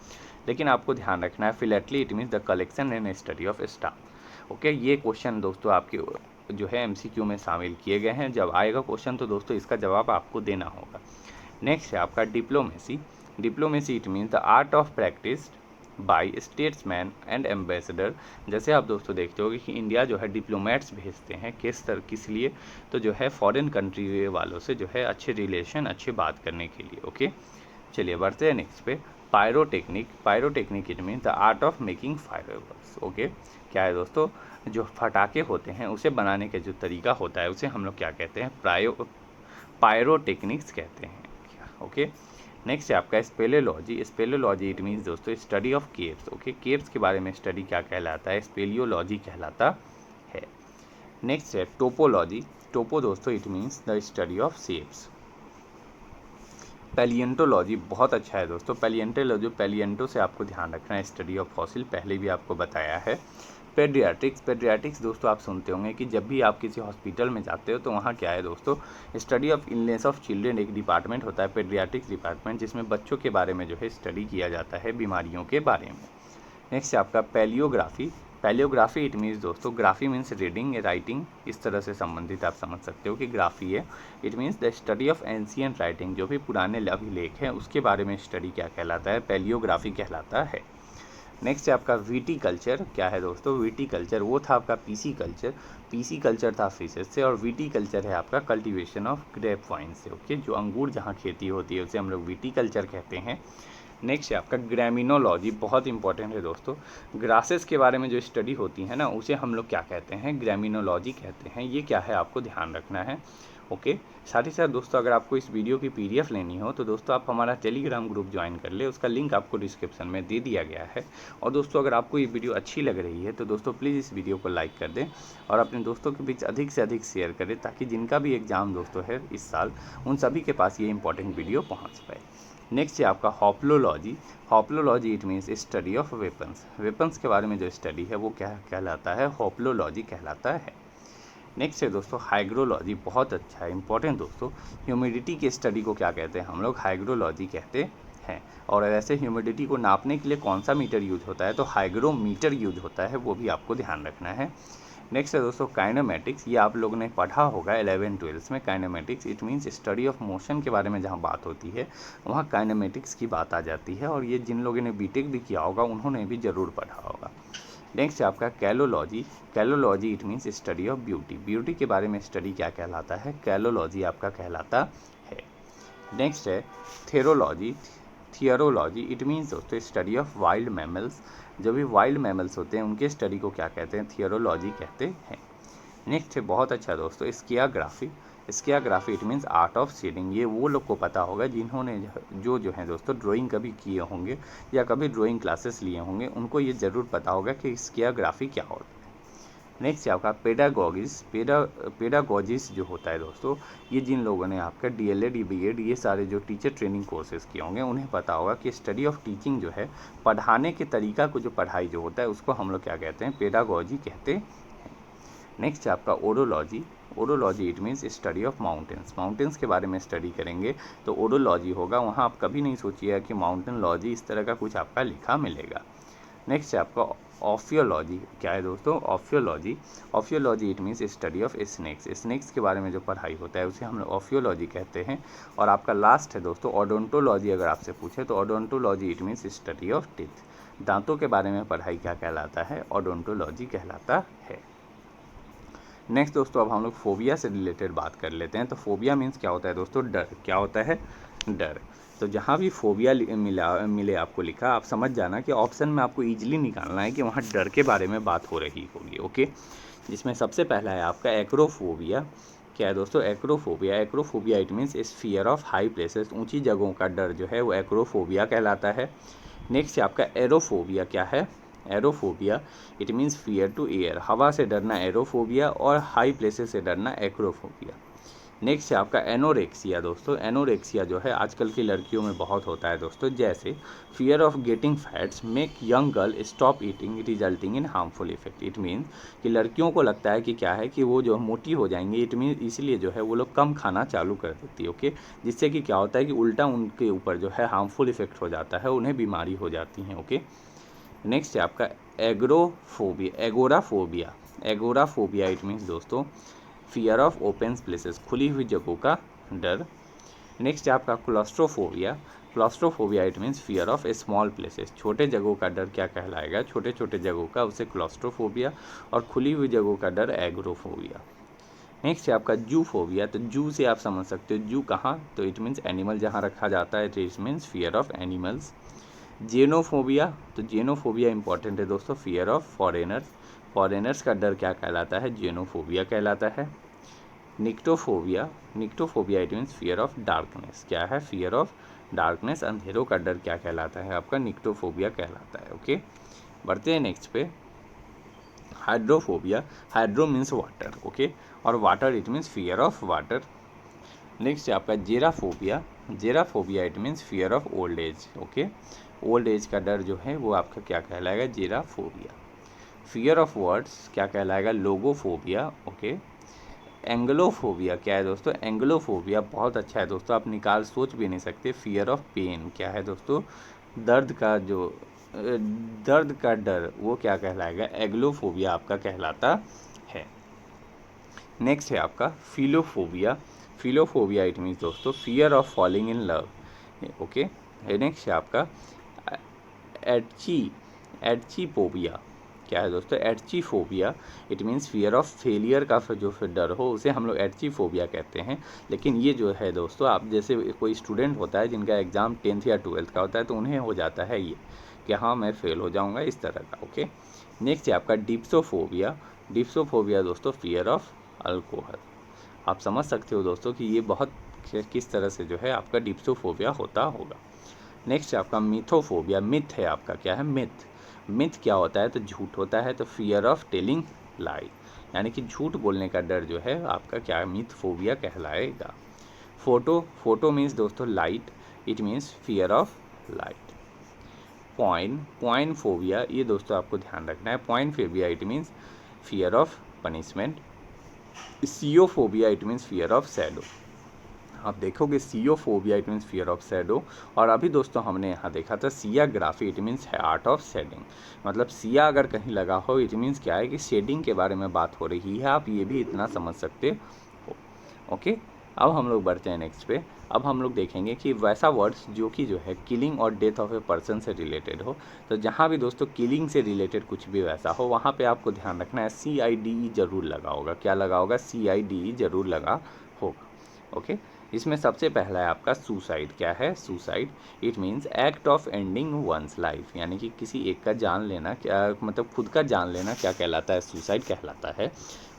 लेकिन आपको ध्यान रखना है philately it means the collection and study of star. Okay, ये क्वेश्चन दोस्तों आपके जो है MCQ में शामिल किए गए हैं। जब आएगा क्वेश्चन तो दोस्तों इसका जवाब आपको देना होगा। नेक्स्ट है आपका diplomacy. Diplomacy it means the art of practice by statesman and ambassador. जैसे आप दोस्तों देखते होगे कि इंडिया जो है डिप्लोमेट्स भेजते हैं, किस लिए? तो जो है फॉरेन कंट्री वालों से जो है अच्छे रिलेशन, अच्छे बात करने के लिए। ओके, चलिए बढ़ते हैं नेक्स्ट पे। Pyrotechnic. Pyrotechnic it means the art of making fireworks. Okay, क्या है दोस्तों? जो फटाके होते हैं उसे बनाने का जो तरीका होता है उसे हम लोग क्या कहते हैं? पायरोटेक्निक्स कहते हैं। ओके, नेक्स्ट है आपका स्पेलियोलॉजी। स्पेलियोलॉजी इट मीन्स दोस्तों study of caves. Okay, caves के बारे में स्टडी क्या कहलाता है? स्पेलियोलॉजी कहलाता है। नेक्स्ट है टोपोलॉजी। टोपो दोस्तों it means the study of shapes. Palaeontology बहुत अच्छा है दोस्तों। पैलिएंटो से आपको ध्यान रखना है, स्टडी ऑफ फॉसिल, पहले भी आपको बताया है। पेडियाट्रिक्स। पेडियाट्रिक्स दोस्तों आप सुनते होंगे कि जब भी आप किसी हॉस्पिटल में जाते हो तो वहाँ क्या है दोस्तों? Study of illness of children एक डिपार्टमेंट होता है, पेडियाट्रिक्स डिपार्टमेंट, जिसमें बच्चों के बारे में जो है स्टडी किया जाता है, बीमारियों के बारे में। नेक्स्ट है आपका पैलियोग्राफी। पैलियोग्राफी इट मीन्स दोस्तों, ग्राफी मीन्स रीडिंग, राइटिंग, इस तरह से संबंधित आप समझ सकते हो कि ग्राफी है। It means the study of ancient writing, जो भी पुराने अभिलेख हैं उसके बारे में स्टडी क्या कहलाता है? पैलियोग्राफी कहलाता है। नेक्स्ट है आपका विटीकल्चर। क्या है दोस्तों? विटीकल्चर वो था आपका पीसी कल्चर। पीसी कल्चर था फिशेज से, और विटीकल्चर है आपका कल्टीवेशन ऑफ ग्रेप वाइन से। ओके, जो अंगूर जहाँ खेती होती है उसे हम लोग विटीकल्चर कहते हैं। नेक्स्ट है आपका ग्रामिनोलॉजी। बहुत इंपॉर्टेंट है दोस्तों। ग्रासेस के बारे में जो स्टडी होती है ना उसे हम लोग क्या कहते हैं? ग्रामिनोलॉजी कहते हैं। ये क्या है आपको ध्यान रखना है। ओके, साथ ही साथ दोस्तों अगर आपको इस वीडियो की PDF लेनी हो तो दोस्तों आप हमारा टेलीग्राम ग्रुप ज्वाइन कर ले, उसका लिंक आपको डिस्क्रिप्शन में दे दिया गया है। और दोस्तों अगर आपको ये वीडियो अच्छी लग रही है तो दोस्तों प्लीज़ इस वीडियो को लाइक कर दें और अपने दोस्तों के बीच अधिक से अधिक शेयर करें, ताकि जिनका भी एग्ज़ाम दोस्तों है इस साल उन सभी के पास ये इंपॉर्टेंट वीडियो पहुँच पाए। नेक्स्ट है आपका hoplology. Hoplology it means study of weapons. Weapons के बारे में जो स्टडी है वो क्या कहलाता है? हॉप्लोलॉजी कहलाता है। नेक्स्ट है दोस्तों हाइग्रोलॉजी। बहुत अच्छा है, इंपॉर्टेंट दोस्तों। ह्यूमिडिटी की स्टडी को क्या कहते हैं हम लोग? हाइग्रोलॉजी कहते हैं। और ऐसे ह्यूमिडिटी को नापने के लिए कौन सा मीटर यूज होता है? तो हाइग्रोमीटर यूज होता है, वो भी आपको ध्यान रखना है। नेक्स्ट है दोस्तों काइनेमेटिक्स। ये आप लोगों ने पढ़ा होगा 11-12 में। Kinematics it means study of motion के बारे में जहाँ बात होती है वहाँ काइनेमेटिक्स की बात आ जाती है, और ये जिन लोगों ने बीटेक भी किया होगा उन्होंने भी ज़रूर पढ़ा होगा। नेक्स्ट है आपका kalology. Kalology it means study of beauty. Beauty के बारे में स्टडी क्या कहलाता है? कैलोलॉजी आपका कहलाता है। नेक्स्ट है थेरोलॉजी। थियरोलॉजी इट मीन्स दोस्तों स्टडी ऑफ वाइल्ड मैमल्स। जो भी वाइल्ड मैमल्स होते हैं उनके स्टडी को क्या कहते हैं? थियरोलॉजी कहते हैं। नेक्स्ट है बहुत अच्छा दोस्तों sciagraphy. Sciagraphy it means art of shading. ये वो लोग को पता होगा जिन्होंने जो है दोस्तों ड्राइंग कभी किए होंगे या कभी ड्राइंग क्लासेस लिए होंगे, उनको ये ज़रूर पता होगा कि स्कियाग्राफी क्या होता है। नेक्स्ट है आपका पेडागोजिस जो होता है दोस्तों, ये जिन लोगों ने आपका DLED BEd ये सारे जो टीचर ट्रेनिंग कोर्सेज किए होंगे उन्हें पता होगा कि स्टडी ऑफ टीचिंग जो है, पढ़ाने के तरीका को जो पढ़ाई जो होता है उसको हम लोग क्या कहते हैं? पेडागोजी कहते हैं। नेक्स्ट है आपका orology. Orology it means study of mountains. Mountains के बारे में स्टडी करेंगे तो ओडोलॉजी होगा। वहाँ आप कभी नहीं सोचिएगा कि माउंटेन लॉजी इस तरह का कुछ आपका लिखा मिलेगा। नेक्स्ट है आपका ऑफियोलॉजी। क्या है दोस्तों? Ophiology. Ophiology it means study of snakes. Snakes के बारे में जो पढ़ाई होता है उसे हम लोग ऑफियोलॉजी कहते हैं। और आपका लास्ट है दोस्तों ओडोंटोलॉजी। अगर आपसे पूछे तो odontology it means study of teeth. दांतों के बारे में पढ़ाई क्या कहलाता है? ओडोंटोलॉजी कहलाता है। नेक्स्ट दोस्तों अब हम लोग फोबिया से रिलेटेड बात कर लेते हैं। तो फोबिया मीन्स क्या होता है दोस्तों? डर। क्या होता है? डर। तो जहाँ भी फोबिया मिले आपको लिखा, आप समझ जाना कि ऑप्शन में आपको ईजिली निकालना है कि वहाँ डर के बारे में बात हो रही होगी। ओके, जिसमें सबसे पहला है आपका एक्रोफोबिया। क्या है दोस्तों? एक्रोफोबिया। एक्रोफोबिया इट मीन्स इस फियर ऑफ हाई प्लेसेस। ऊंची जगहों का डर जो है वो एक्रोफोबिया कहलाता है। नेक्स्ट है आपका एरोफोबिया। क्या है? Aerophobia it means fear to air. हवा से डरना एरोफोबिया और हाई प्लेसेस से डरना एक्रोफोबिया। नेक्स्ट है आपका एनोरेक्सिया। दोस्तों एनोरेक्सिया जो है आजकल की लड़कियों में बहुत होता है दोस्तों। जैसे fear of getting fats make young girl stop eating resulting in harmful effect. It means कि लड़कियों को लगता है कि क्या है कि वो जो मोटी हो जाएंगी, इट मीन्स इसलिए जो है वो लोग कम खाना चालू कर देती है। ओके, जिससे कि क्या होता है कि उल्टा उनके ऊपर जो है हार्मफुल इफेक्ट हो जाता है, उन्हें बीमारी हो जाती हैं। ओके, नेक्स्ट है आपका एगोराफोबिया। एगोराफोबिया इट मीन्स दोस्तों फियर ऑफ ओपन प्लेसेस। खुली हुई जगहों का डर। नेक्स्ट है आपका claustrophobia. Claustrophobia it means fear of small places. छोटे जगहों का डर क्या कहलाएगा? छोटे छोटे जगहों का उसे क्लॉस्ट्रोफोबिया, और खुली हुई जगहों का डर एग्रोफोबिया। नेक्स्ट है आपका जूफोबिया। तो जू से आप समझ सकते हो जू कहाँ, तो इट मीन्स एनिमल जहाँ रखा जाता है, तो it means fear of animals. Xenophobia. तो जेनोफोबिया इंपॉर्टेंट है दोस्तों, फियर ऑफ फॉरेनर्स। फॉरेनर्स का डर क्या कहलाता है? जेनोफोबिया कहलाता है। Nyctophobia. Nyctophobia it means fear of darkness. क्या है? Fear of darkness. अंधेरों का डर क्या कहलाता है? आपका निक्टोफोबिया कहलाता है। ओके, बढ़ते हैं नेक्स्ट पे। Hydrophobia. Hydro means water. Okay, और water it means fear of water. Next है आपका gerascophobia. Gerascophobia it means fear of old age. Okay, old age का डर जो है वो आपका क्या कहलाएगा? जेराफोबिया। फियर ऑफ वर्ड्स क्या कहलाएगा? लोगोफोबिया। ओके, एंग्लोफोबिया। क्या है दोस्तों? एंग्लोफोबिया बहुत अच्छा है दोस्तों, आप सोच भी नहीं सकते। Fear of pain. क्या है दोस्तों? दर्द का डर वो क्या कहलाएगा? एग्लोफोबिया आपका कहलाता है। नेक्स्ट है आपका फिलोफोबिया। फिलोफोबिया इट मीन्स दोस्तों fear of falling in love. Okay, next है आपका एडचीपोबिया। क्या है दोस्तों? Atychiphobia it means fear of failure का जो फिर डर हो उसे हम लोग एडचीफोबिया कहते हैं। लेकिन ये जो है दोस्तों, आप जैसे कोई स्टूडेंट होता है जिनका एग्ज़ाम 10th या 12th का होता है तो उन्हें हो जाता है ये कि हाँ मैं फेल हो जाऊँगा, इस तरह का। ओके, नेक्स्ट है आपका डिप्सोफोबिया। डिप्सोफोबिया दोस्तों फियर ऑफ अल्कोहल। आप समझ सकते हो दोस्तों कि ये बहुत किस तरह से जो है आपका डिप्सोफोबिया होता होगा। नेक्स्ट है आपका मिथोफोबिया। मिथ है आपका, क्या है? मिथ। मिथ क्या होता है? तो झूठ होता है, तो फियर ऑफ टेलिंग लाई, यानी कि झूठ बोलने का डर जो है आपका क्या? मिथफोबिया कहलाएगा। फोटो मीन्स दोस्तों light, it means fear of light. Poinephobia, ये दोस्तों आपको ध्यान रखना है। Poinephobia it means fear of punishment. Sciophobia it means fear of shadow. आप देखोगे sciophobia it means fear of shadow, और अभी दोस्तों हमने यहाँ देखा था sciagraphy it means art of shading. मतलब सिया अगर कहीं लगा हो इट मीन्स क्या है कि शेडिंग के बारे में बात हो रही है, आप ये भी इतना समझ सकते हो। ओके, अब हम लोग बढ़ते हैं नेक्स्ट पे। अब हम लोग देखेंगे कि वैसा वर्ड्स जो है किलिंग और डेथ ऑफ ए पर्सन से रिलेटेड हो। तो जहाँ भी दोस्तों किलिंग से रिलेटेड कुछ भी वैसा हो वहाँ पे आपको ध्यान रखना है CIDE जरूर लगा होगा। क्या लगा होगा? CIDE जरूर लगा होगा। ओके, इसमें सबसे पहला है आपका सुसाइड। क्या है? Suicide it means act of ending one's life, यानी कि किसी एक का जान लेना। क्या मतलब खुद का जान लेना क्या कहलाता है? सुसाइड कहलाता है।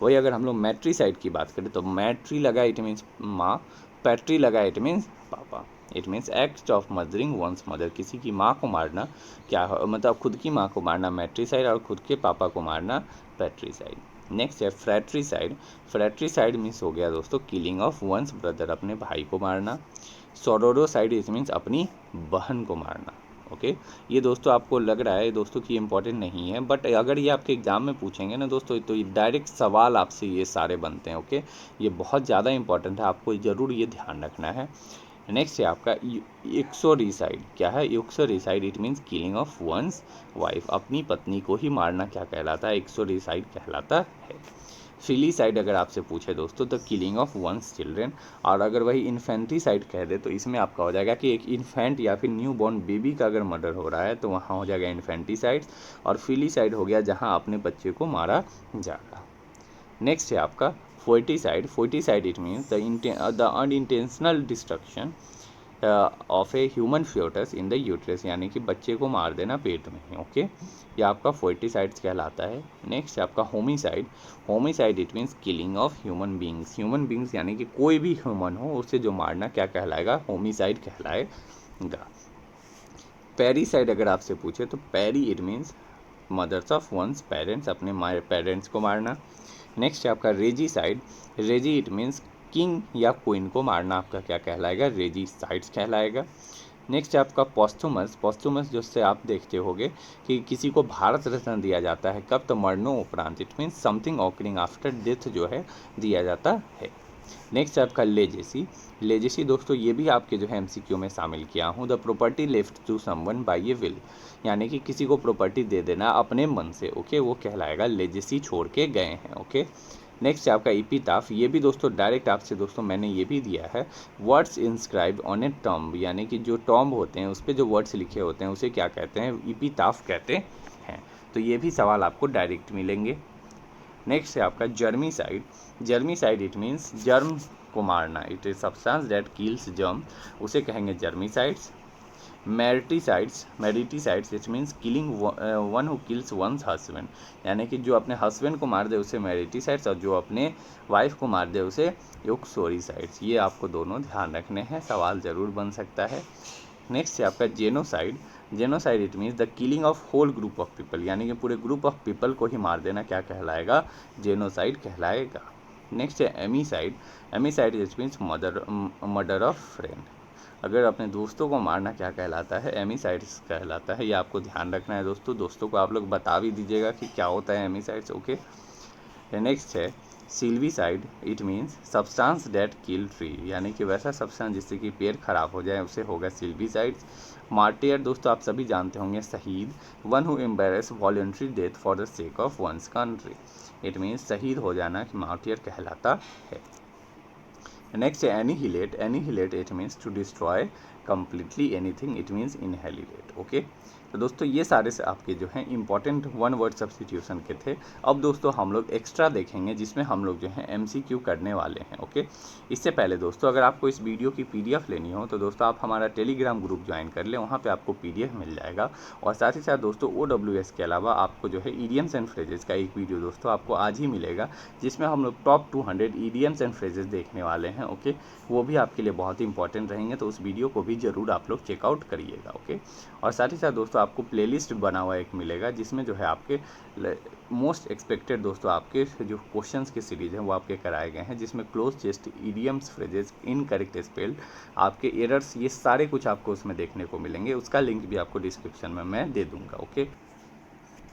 वही अगर हम लोग मैट्रीसाइड की बात करें तो मैट्री लगा इट मीन्स माँ, पैट्री लगा इट मीन्स पापा। It means act of mothering one's mother, किसी की माँ को मारना क्या मतलब खुद की माँ को मारना मैट्रीसाइड, और खुद के पापा को मारना पैट्रीसाइड। नेक्स्ट है फ्रैट्रीसाइड। फ्रैट्रीसाइड मीन्स हो गया दोस्तों किलिंग ऑफ वंस ब्रदर, अपने भाई को मारना। सोरोरोसाइड इट मीन्स अपनी बहन को मारना। ओके, ये दोस्तों आपको लग रहा है दोस्तों कि इम्पोर्टेंट नहीं है, बट अगर ये आपके एग्जाम में पूछेंगे ना दोस्तों तो ये डायरेक्ट सवाल आपसे ये सारे बनते हैं। ओके, ये बहुत ज़्यादा इंपॉर्टेंट है, आपको ज़रूर ये ध्यान रखना है। नेक्स्ट है आपका यूक्सोरिसाइड। क्या है? Uxoricide it means killing of one's wife, अपनी पत्नी को ही मारना क्या कहलाता है? यूक्सोरिसाइड कहलाता है। फिलीसाइड अगर आपसे पूछे दोस्तों तो किलिंग ऑफ वंस चिल्ड्रेन, और अगर वही इन्फेंट्रीसाइड कह दे तो इसमें आपका हो जाएगा कि एक इन्फेंट या फिर न्यू बॉर्न बेबी का अगर मर्डर हो रहा है तो वहाँ हो जाएगा इन्फेंट्रीसाइड, और फिलीसाइड हो गया जहाँ अपने बच्चे को मारा जाएगा। नेक्स्ट है आपका foeticide. Foeticide it means the unintentional destruction of a human foetus in the uterus, यानी कि बच्चे को मार देना पेट में। ओके, ये आपका फोर्टिसाइड्स कहलाता है। नेक्स्ट है आपका homicide. Homicide it means killing of human beings. Human beings यानी कि कोई भी ह्यूमन हो उसे जो मारना क्या कहलाएगा? होमिसाइड कहलाएगा। पेरीसाइड अगर आपसे पूछे तो पेरी it means murders of one's parents, अपने पेरेंट्स को मारना। नेक्स्ट है आपका रेजीसाइड। रेजी इट मीन्स किंग या क्वीन को मारना, आपका क्या कहलाएगा? रेजीसाइड्स कहलाएगा। नेक्स्ट है आपका पॉस्थुमस। पॉस्थुमस जिससे आप देखते होगे कि किसी को भारत रत्न दिया जाता है कब? तो मरणोपरांत, it means something occurring after death जो है दिया जाता है। नेक्स्ट है आपका लेजेसी। लेजेसी दोस्तों ये भी आपके जो है एमसीक्यू में शामिल किया हूँ। The property left to someone by a will, यानी कि किसी को प्रॉपर्टी दे देना अपने मन से। ओके, वो कहलाएगा लेजेसी, छोड़ के गए हैं। ओके, नेक्स्ट है आपका इपिताफ। ये भी दोस्तों डायरेक्ट आपसे दोस्तों मैंने ये भी दिया है, words inscribe on A tomb, यानी कि जो टॉम्ब होते हैं उस पर जो वर्ड्स लिखे होते हैं उसे क्या कहते हैं? इपिताफ कहते हैं। तो ये भी सवाल आपको डायरेक्ट मिलेंगे। नेक्स्ट है आपका germicide. Germicide it means germ को मारना, it is substance that kills germ, उसे कहेंगे germicides. Mariticides it means killing one who kills one's husband, यानी कि जो अपने हस्बैंड को मार दे उसे मेरिटीसाइड्स, और जो अपने वाइफ को मार दे उसे यूक्सोरिसाइड्स। ये आपको दोनों ध्यान रखने हैं, सवाल ज़रूर बन सकता है। नेक्स्ट है आपका genocide. Genocide it means the killing of whole group of people, यानी कि पूरे ग्रुप ऑफ पीपल को ही मार देना क्या कहलाएगा? जेनोसाइड कहलाएगा। नेक्स्ट है amicide. Amicide it means murder of friend, अगर अपने दोस्तों को मारना क्या कहलाता है? एमीसाइड्स कहलाता है। ये आपको ध्यान रखना है दोस्तों, दोस्तों को आप लोग बता भी दीजिएगा कि क्या होता है एमीसाइड्स। ओके, नेक्स्ट है silvicide. It means substance that kill tree, यानी कि वैसा सब्सटेंस जिससे कि पेड़ खराब हो जाए उसे होगा सिल्वीसाइड्स। मार्टियर दोस्तों आप सभी जानते होंगे, शहीद, one who embraces voluntary death for the sake of one's country, it means शहीद हो जाना मार्टियर कहलाता है। नेक्स्ट है annihilate. Annihilate it means to destroy completely anything, it means annihilate. Okay, तो दोस्तों ये सारे से आपके जो हैं इंपॉर्टेंट वन वर्ड सब्स्टिट्यूशन के थे। अब दोस्तों हम लोग एक्स्ट्रा देखेंगे जिसमें हम लोग जो हैं एमसीक्यू करने वाले हैं। ओके, इससे पहले दोस्तों अगर आपको इस वीडियो की पीडीएफ लेनी हो तो दोस्तों आप हमारा टेलीग्राम ग्रुप ज्वाइन कर लें, वहाँ पे आपको पीडीएफ मिल जाएगा। और साथ ही साथ दोस्तों OWS के अलावा आपको जो है ईडियम्स एंड फ्रेजेस का एक वीडियो दोस्तों आपको आज ही मिलेगा, जिसमें हम लोग टॉप 200 ईडियम्स एंड फ्रेजेस देखने वाले हैं। ओके, वो भी आपके लिए बहुत ही इंपॉर्टेंट रहेंगे, तो उस वीडियो को भी ज़रूर आप लोग चेकआउट करिएगा। ओके, और साथ ही साथ दोस्तों आपको प्लेलिस्ट बना हुआ एक मिलेगा जिसमें जो है आपके मोस्ट एक्सपेक्टेड दोस्तों आपके जो क्वेश्चंस की सीरीज़ हैं वो आपके कराए गए हैं, जिसमें close chest, idioms, phrases, incorrect spelled, आपके एरर्स, ये सारे कुछ आपको उसमें देखने को मिलेंगे। उसका लिंक भी आपको डिस्क्रिप्शन में मैं दे दूँगा। ओके,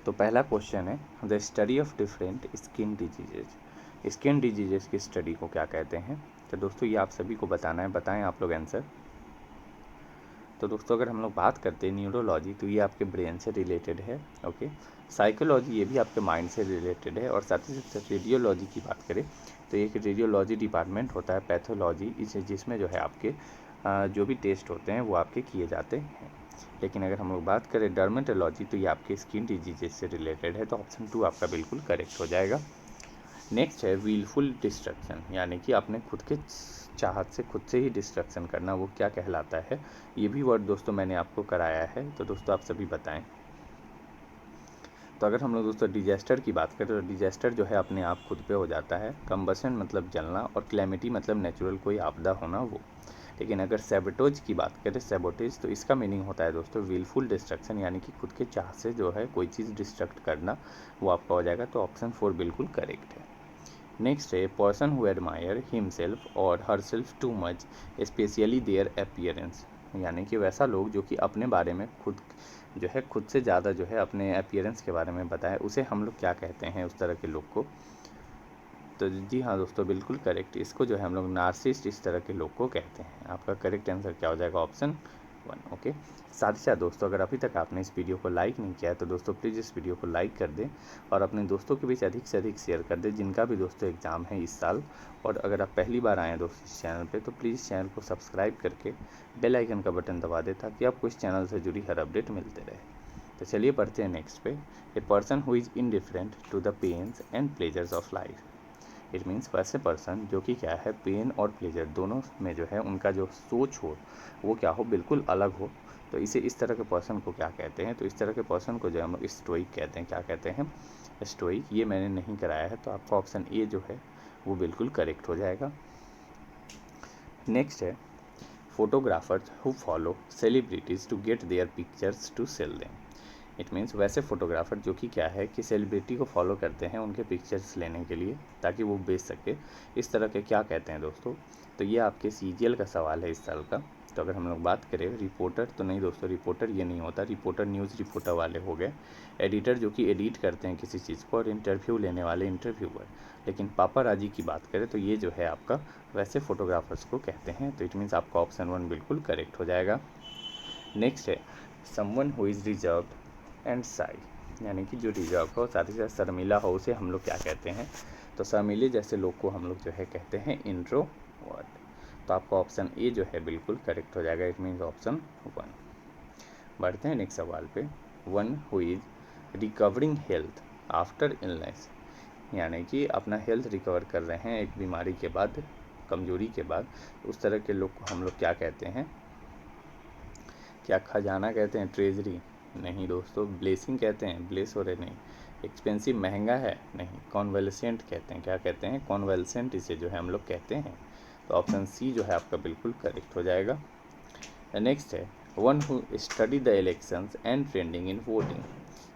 तो पहला क्वेश्चन है the study of different skin diseases. Skin diseases की स्टडी को क्या कहते हैं? तो दोस्तों ये आप सभी को बताना है, बताएं आप लोग आंसर। तो दोस्तों अगर हम लोग बात करते हैं न्यूरोलॉजी, तो ये आपके ब्रेन से रिलेटेड है। ओके, साइकोलॉजी ये भी आपके माइंड से रिलेटेड है। और साथ ही साथ रेडियोलॉजी की बात करें तो एक रेडियोलॉजी डिपार्टमेंट होता है। पैथोलॉजी इसे जिसमें जो है आपके जो भी टेस्ट होते हैं वो आपके किए जाते हैं। लेकिन अगर हम लोग बात करें डर्मेटोलॉजी, तो ये आपके स्किन डिजीजेस से रिलेटेड है। तो ऑप्शन 2 आपका बिल्कुल करेक्ट हो जाएगा। नेक्स्ट है विलफुल डिस्ट्रक्शन, यानी कि आपने खुद के चाहत से खुद से ही डिस्ट्रक्शन करना, वो क्या कहलाता है। ये भी वर्ड दोस्तों मैंने आपको कराया है, तो दोस्तों आप सभी बताएं। तो अगर हम लोग दोस्तों डिजास्टर की बात करें तो डिजास्टर जो है अपने आप खुद पे हो जाता है। कंबशन मतलब जलना, और क्लैमिटी मतलब नेचुरल कोई आपदा होना वो। लेकिन अगर सैबोटेज की बात करें, सैबोटेज, तो इसका मीनिंग होता है दोस्तों विलफुल डिस्ट्रक्शन, यानी कि खुद के चाह से जो है कोई चीज़ डिस्ट्रक्ट करना, वो आपका हो जाएगा। तो ऑप्शन 4 बिल्कुल करेक्ट है। नेक्स्ट है person who admire himself or herself too much, specially their appearance, यानी कि वैसा लोग जो कि अपने बारे में खुद से ज़्यादा जो है अपने अपीयरेंस के बारे में बताए, उसे हम लोग क्या कहते हैं उस तरह के लोग को। तो जी हाँ दोस्तों बिल्कुल करेक्ट, इसको जो है हम लोग नार्सिसिस्ट इस तरह के लोग को कहते हैं। आपका करेक्ट आंसर क्या हो जाएगा, ऑप्शन 1। ओके, साथ ही साथ दोस्तों अगर अभी तक आपने इस वीडियो को लाइक नहीं किया है तो दोस्तों प्लीज़ इस वीडियो को लाइक कर दें और अपने दोस्तों के बीच अधिक से अधिक शेयर कर दें जिनका भी दोस्तों एग्ज़ाम है इस साल। और अगर आप पहली बार आए हैं दोस्तों इस चैनल पर, तो प्लीज़ चैनल को सब्सक्राइब करके बेल आइकन का बटन दबा दें ताकि आपको इस चैनल से जुड़ी हर अपडेट मिलते रहे। तो चलिए पढ़ते हैं नेक्स्ट पे। A person who is indifferent to the pains and pleasures of life, it means वैसे पर्सन जो कि क्या है पेन और प्लेजर दोनों में जो है उनका जो सोच हो वो क्या हो, बिल्कुल अलग हो। तो इसे इस तरह के पर्सन को क्या कहते हैं, तो इस तरह के पर्सन को जो हम लोग स्टोइक कहते हैं। क्या कहते हैं, स्टोइक। ये मैंने नहीं कराया है, तो आपका ऑप्शन ए जो है वो बिल्कुल करेक्ट हो जाएगा। नेक्स्ट है photographers who follow celebrities to get their pictures to sell them, it means वैसे फ़ोटोग्राफ़र जो कि क्या है कि सेलिब्रिटी को फॉलो करते हैं उनके पिक्चर्स लेने के लिए ताकि वो बेच सके, इस तरह के क्या कहते हैं दोस्तों। तो ये आपके सीजीएल का सवाल है इस साल का। तो अगर हम लोग बात करें रिपोर्टर, तो नहीं दोस्तों, रिपोर्टर ये नहीं होता। रिपोर्टर न्यूज़ रिपोर्टर वाले हो गए। एडिटर जो कि एडिट करते हैं किसी चीज़ को, और इंटरव्यू लेने वाले इंटरव्यूअर। लेकिन पापाराजी की बात करें तो ये जो है आपका वैसे फ़ोटोग्राफर्स को कहते हैं। तो इट मीन्स आपका ऑप्शन 1 बिल्कुल करेक्ट हो जाएगा। नेक्स्ट है someone who is reserved and शाई, यानी कि जो रिजर्व हो साथ ही साथ शर्मिला हो उसे हम लोग क्या कहते हैं। तो शर्मिले जैसे लोग को हम लोग जो है कहते हैं इंट्रोवर्ट। तो आपका ऑप्शन ए जो है बिल्कुल करेक्ट हो जाएगा। It means option 1। बढ़ते हैं नेक्स्ट सवाल पे। One who is recovering health after illness, यानी कि अपना हेल्थ रिकवर कर रहे हैं एक बीमारी के बाद, कमजोरी के बाद, उस तरह के लोग को हम लोग क्या कहते हैं। क्या खजाना कहते हैं, ट्रेजरी नहीं दोस्तों, ब्लेसिंग कहते हैं, ब्लेस हो रहे नहीं। एक्सपेंसिव महंगा है नहीं, कॉन्वेल्सेंट कहते हैं। क्या कहते हैं, कॉन्वेल्सेंट इसे जो है हम लोग कहते हैं। तो ऑप्शन सी जो है आपका बिल्कुल करेक्ट हो जाएगा। नेक्स्ट है one who study the elections and trending in voting,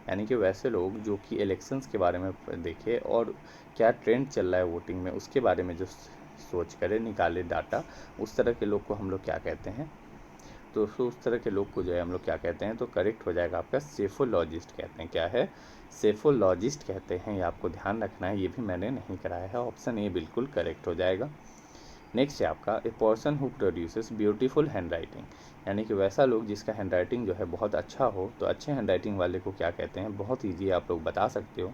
यानी कि वैसे लोग जो कि इलेक्शंस के बारे में देखे और क्या ट्रेंड चल रहा है वोटिंग में उसके बारे में जो सोच करे, निकाले डाटा, उस तरह के लोग को हम लोग क्या कहते हैं। तो उस तरह के लोग को जो है हम लोग क्या कहते हैं, तो करेक्ट हो जाएगा आपका सेफोलॉजिस्ट कहते हैं। क्या है, सेफोलॉजिस्ट कहते हैं। ये आपको ध्यान रखना है, ये भी मैंने नहीं कराया है। ऑप्शन ए बिल्कुल करेक्ट हो जाएगा। नेक्स्ट है आपका ए person who produces beautiful hand writing, यानी कि वैसा लोग जिसका हैंड राइटिंग जो है बहुत अच्छा हो। तो अच्छे हैंड राइटिंग वाले को क्या कहते हैं, बहुत ईजी आप लोग बता सकते हो।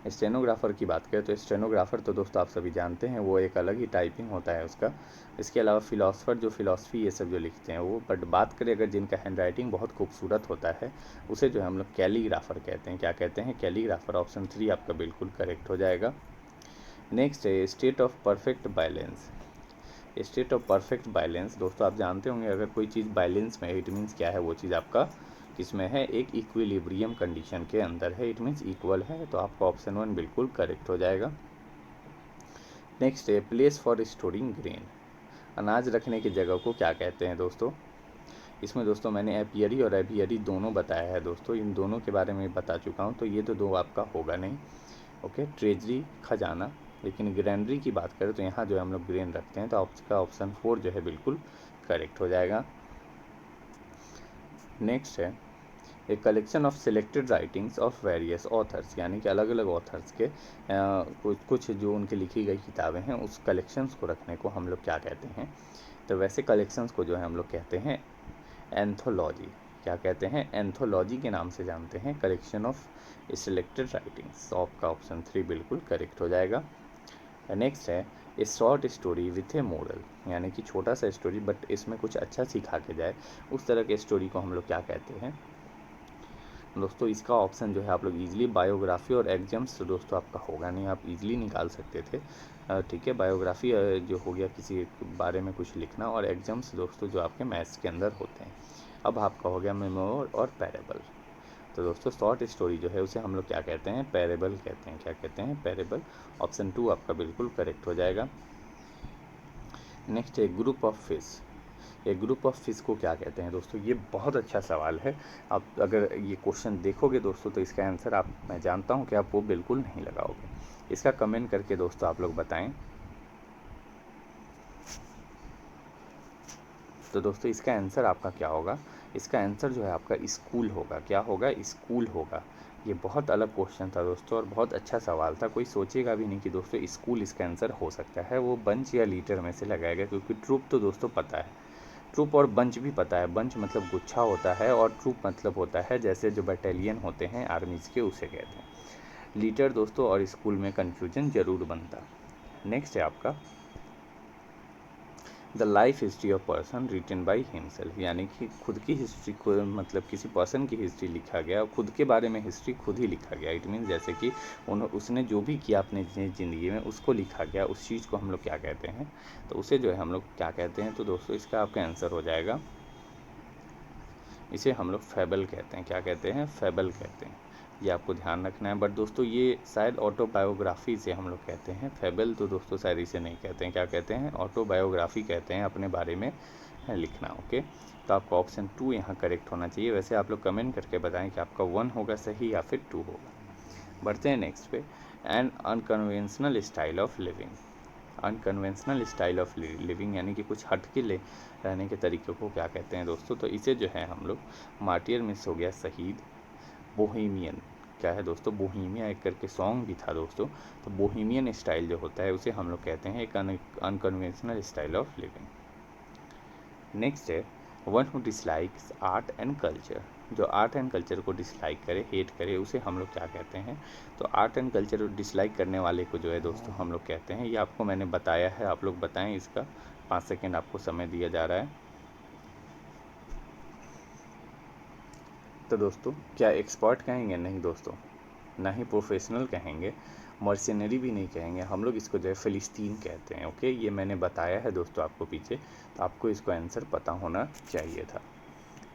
स्टेनोग्राफ़र की बात करें तो स्टेनोग्राफ़र तो दोस्तों आप सभी जानते हैं वो एक अलग ही टाइपिंग होता है उसका। इसके अलावा फ़िलासफ़र जो फ़िलासफ़ी ये सब जो लिखते हैं वो, बट बात करें अगर जिनका हैंड राइटिंग बहुत खूबसूरत होता है उसे जो है हम लोग कैलीग्राफ़र कहते हैं। क्या कहते हैं, कैलीग्राफ़र। ऑप्शन 3 आपका बिल्कुल करेक्ट हो जाएगा। नेक्स्ट है state of perfect balance. State of perfect balance दोस्तों आप जानते होंगे, अगर कोई चीज़ बैलेंस में है इट मीन्स क्या है, वो चीज़ आपका किसमें है, एक इक्विलिब्रियम कंडीशन के अंदर है, इट मीन्स इक्वल है। तो आपका ऑप्शन 1 बिल्कुल करेक्ट हो जाएगा। नेक्स्ट है प्लेस फॉर स्टोरिंग ग्रेन, अनाज रखने की जगह को क्या कहते हैं दोस्तों। इसमें दोस्तों मैंने एपियरी और एवियरी दोनों बताया है दोस्तों, इन दोनों के बारे में बता चुका हूँ, तो ये तो दो आपका होगा नहीं। ओके, ट्रेजरी खजाना। लेकिन ग्रैनरी की बात करें तो यहाँ जो है हम लोग ग्रेन रखते हैं, तो आपका ऑप्शन 4 जो है बिल्कुल करेक्ट हो जाएगा। नेक्स्ट है a collection of selected writings of various authors, यानी कि अलग अलग ऑथर्स के कुछ जो उनकी लिखी गई किताबें हैं उस कलेक्शंस को रखने को हम लोग क्या कहते हैं? तो वैसे कलेक्शंस को जो है हम लोग कहते हैं एंथोलॉजी। क्या कहते हैं? एंथोलॉजी के नाम से जानते हैं, कलेक्शन ऑफ सिलेक्टेड राइटिंग्स। तो आपका ऑप्शन 3 बिल्कुल करेक्ट हो जाएगा। नेक्स्ट है ए short story with A moral, यानी कि छोटा सा स्टोरी बट इसमें कुछ अच्छा सिखा के जाए, उस तरह के स्टोरी को हम लोग क्या कहते हैं? दोस्तों इसका ऑप्शन जो है आप लोग इजीली बायोग्राफी और एग्जाम्स, तो दोस्तों आपका होगा नहीं, आप इजीली निकाल सकते थे। ठीक है, बायोग्राफी जो हो गया किसी बारे में कुछ लिखना, और एग्जाम्स दोस्तों जो आपके मैथ्स के अंदर होते हैं। अब आपका हो गया मेमोर और पैरेबल। तो दोस्तों शॉर्ट स्टोरी जो है उसे हम लोग क्या कहते हैं? पैरेबल कहते हैं। क्या कहते हैं? पैरेबल। ऑप्शन 2 आपका बिल्कुल करेक्ट हो जाएगा। नेक्स्ट है ग्रुप ऑफ फिश। ये ग्रुप ऑफ फिश को क्या कहते हैं दोस्तों? ये बहुत अच्छा सवाल है। आप अगर ये क्वेश्चन देखोगे दोस्तों तो इसका आंसर आप, मैं जानता हूँ कि आप वो बिल्कुल नहीं लगाओगे। इसका कमेंट करके दोस्तों आप लोग बताएं। तो दोस्तों इसका आंसर आपका क्या होगा? इसका आंसर जो है आपका स्कूल होगा। क्या होगा? स्कूल होगा। ये बहुत अलग क्वेश्चन था दोस्तों और बहुत अच्छा सवाल था। कोई सोचेगा भी नहीं कि दोस्तों स्कूल इसका आंसर हो सकता है। वो बंच या लीटर में से लगाएगा, क्योंकि ट्रूप तो दोस्तों पता है, ट्रूप और बंच भी पता है। बंच मतलब गुच्छा होता है और ट्रूप मतलब होता है जैसे जो बटालियन होते हैं आर्मीज़ के, उसे कहते हैं। लीटर दोस्तों और स्कूल में कन्फ्यूजन ज़रूर बनता। नेक्स्ट है आपका the life history of person written by himself, यानी कि खुद की हिस्ट्री को, मतलब किसी पर्सन की हिस्ट्री लिखा गया, खुद के बारे में हिस्ट्री खुद ही लिखा गया। इट मीन्स जैसे कि उसने जो भी किया अपने ज़िंदगी में उसको लिखा गया, उस चीज़ को हम लोग क्या कहते हैं? तो उसे जो है हम लोग क्या कहते हैं? तो दोस्तों इसका आपका आंसर हो जाएगा, इसे हम लोग फैबल कहते हैं। क्या कहते हैं? फैबल कहते हैं। ये आपको ध्यान रखना है। बट दोस्तों ये शायद ऑटोबायोग्राफी से हम लोग कहते हैं, फैबल तो दोस्तों शायद इसे नहीं कहते हैं। क्या कहते हैं? ऑटोबायोग्राफी कहते हैं, अपने बारे में लिखना। ओके, तो आपका ऑप्शन 2 यहाँ करेक्ट होना चाहिए। वैसे आप लोग कमेंट करके बताएं कि आपका 1 होगा सही या फिर 2 होगा। बढ़ते हैं नेक्स्ट पे। An unconventional style of living. Unconventional style of living यानी कि कुछ हटके रहने के तरीके को क्या कहते हैं दोस्तों? तो इसे जो है हम लोग, मार्टियर मिस हो गया शहीद, बोहेमियन। क्या है दोस्तों? बोहेमिया एक करके सॉन्ग भी था दोस्तों। तो बोहेमियन स्टाइल जो होता है उसे हम लोग कहते हैं एक unconventional style of living. Next है one who dislikes art and culture. जो आर्ट एंड कल्चर को डिसलाइक करे, हेट करे, उसे हम लोग क्या कहते हैं? तो आर्ट एंड कल्चर डिसलाइक करने वाले को जो है दोस्तों हम लोग कहते हैं, ये आपको मैंने बताया है, आप लोग बताएं। इसका 5 सेकेंड आपको समय दिया जा रहा है। तो दोस्तों क्या एक्सपर्ट कहेंगे? नहीं दोस्तों, ना ही प्रोफेशनल कहेंगे, मर्सिनरी भी नहीं कहेंगे, हम लोग इसको जो है फ़िलिस्तीन कहते हैं। ओके, ये मैंने बताया है दोस्तों आपको पीछे, तो आपको इसको आंसर पता होना चाहिए था।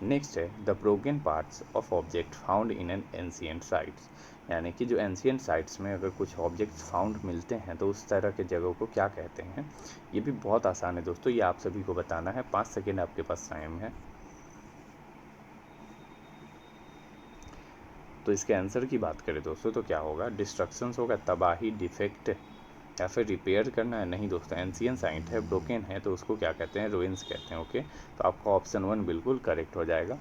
नेक्स्ट है the broken parts of object found in an ancient sites, यानी कि जो एंशिएंट साइट्स में अगर कुछ ऑब्जेक्ट्स फाउंड मिलते हैं तो उस तरह के जगह को क्या कहते हैं? ये भी बहुत आसान है दोस्तों, ये आप सभी को बताना है। 5 सेकेंड आपके पास टाइम है। तो इसके आंसर की बात करें दोस्तों तो क्या होगा? डिस्ट्रक्शंस होगा, तबाही, डिफेक्ट, या फिर रिपेयर करना है? नहीं दोस्तों, एंशिएंट साइट है, ब्रोकन है, तो उसको क्या कहते हैं? रुइंस कहते हैं। ओके, तो आपका ऑप्शन 1 बिल्कुल करेक्ट हो जाएगा।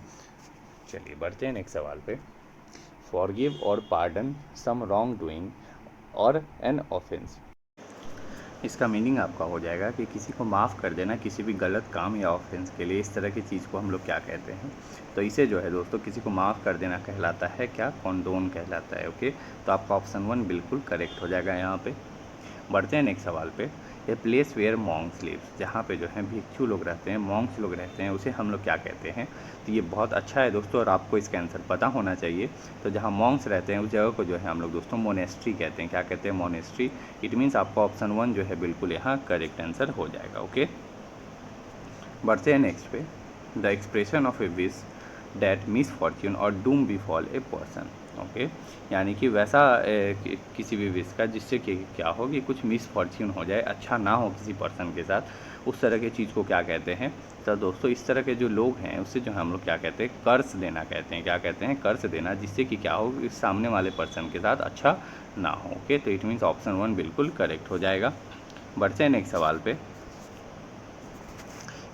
चलिए बढ़ते हैं नेक्स्ट सवाल पे। फॉरगिव और पार्डन सम रॉन्ग डूइंग और एन ऑफेंस। इसका मीनिंग आपका हो जाएगा कि किसी को माफ़ कर देना किसी भी गलत काम या ऑफेंस के लिए, इस तरह की चीज़ को हम लोग क्या कहते हैं? तो इसे जो है दोस्तों किसी को माफ़ कर देना कहलाता है क्या? कॉन्डोन कहलाता है। ओके, तो आपका ऑप्शन 1 बिल्कुल करेक्ट हो जाएगा यहाँ पे। बढ़ते हैं नेक्स्ट सवाल पे। A place where monks lives, जहाँ पे जो है भिक्षु लोग रहते हैं, मॉन्क्स लोग रहते हैं, उसे हम लोग क्या कहते हैं? तो ये बहुत अच्छा है दोस्तों और आपको इसका आंसर पता होना चाहिए। तो जहाँ मॉन्क्स रहते हैं उस जगह को जो है हम लोग दोस्तों मोनेस्ट्री कहते हैं। क्या कहते हैं? मोनेस्ट्री। इट मीन्स आपका ऑप्शन 1 जो है बिल्कुल यहाँ करेक्ट आंसर हो जाएगा। ओके, बढ़ते हैं नेक्स्ट पे। The expression of A wish that miss Fortune और डूम बिफॉल ए पर्सन। ओके, यानी कि वैसा किसी भी विश का जिससे कि क्या हो कि कुछ मिस फॉर्च्यून हो जाए, अच्छा ना हो किसी पर्सन के साथ, उस तरह की चीज़ को क्या कहते हैं? तो दोस्तों इस तरह के जो लोग हैं उससे जो हम लोग क्या कहते हैं? कर्ज देना कहते हैं। क्या कहते हैं? कर्ज देना, जिससे कि क्या हो, इस सामने वाले पर्सन के साथ अच्छा ना हो। ओके, तो इट मीन्स ऑप्शन 1 बिल्कुल करेक्ट हो जाएगा। बढ़ते हैं नेक्स्ट सवाल पे।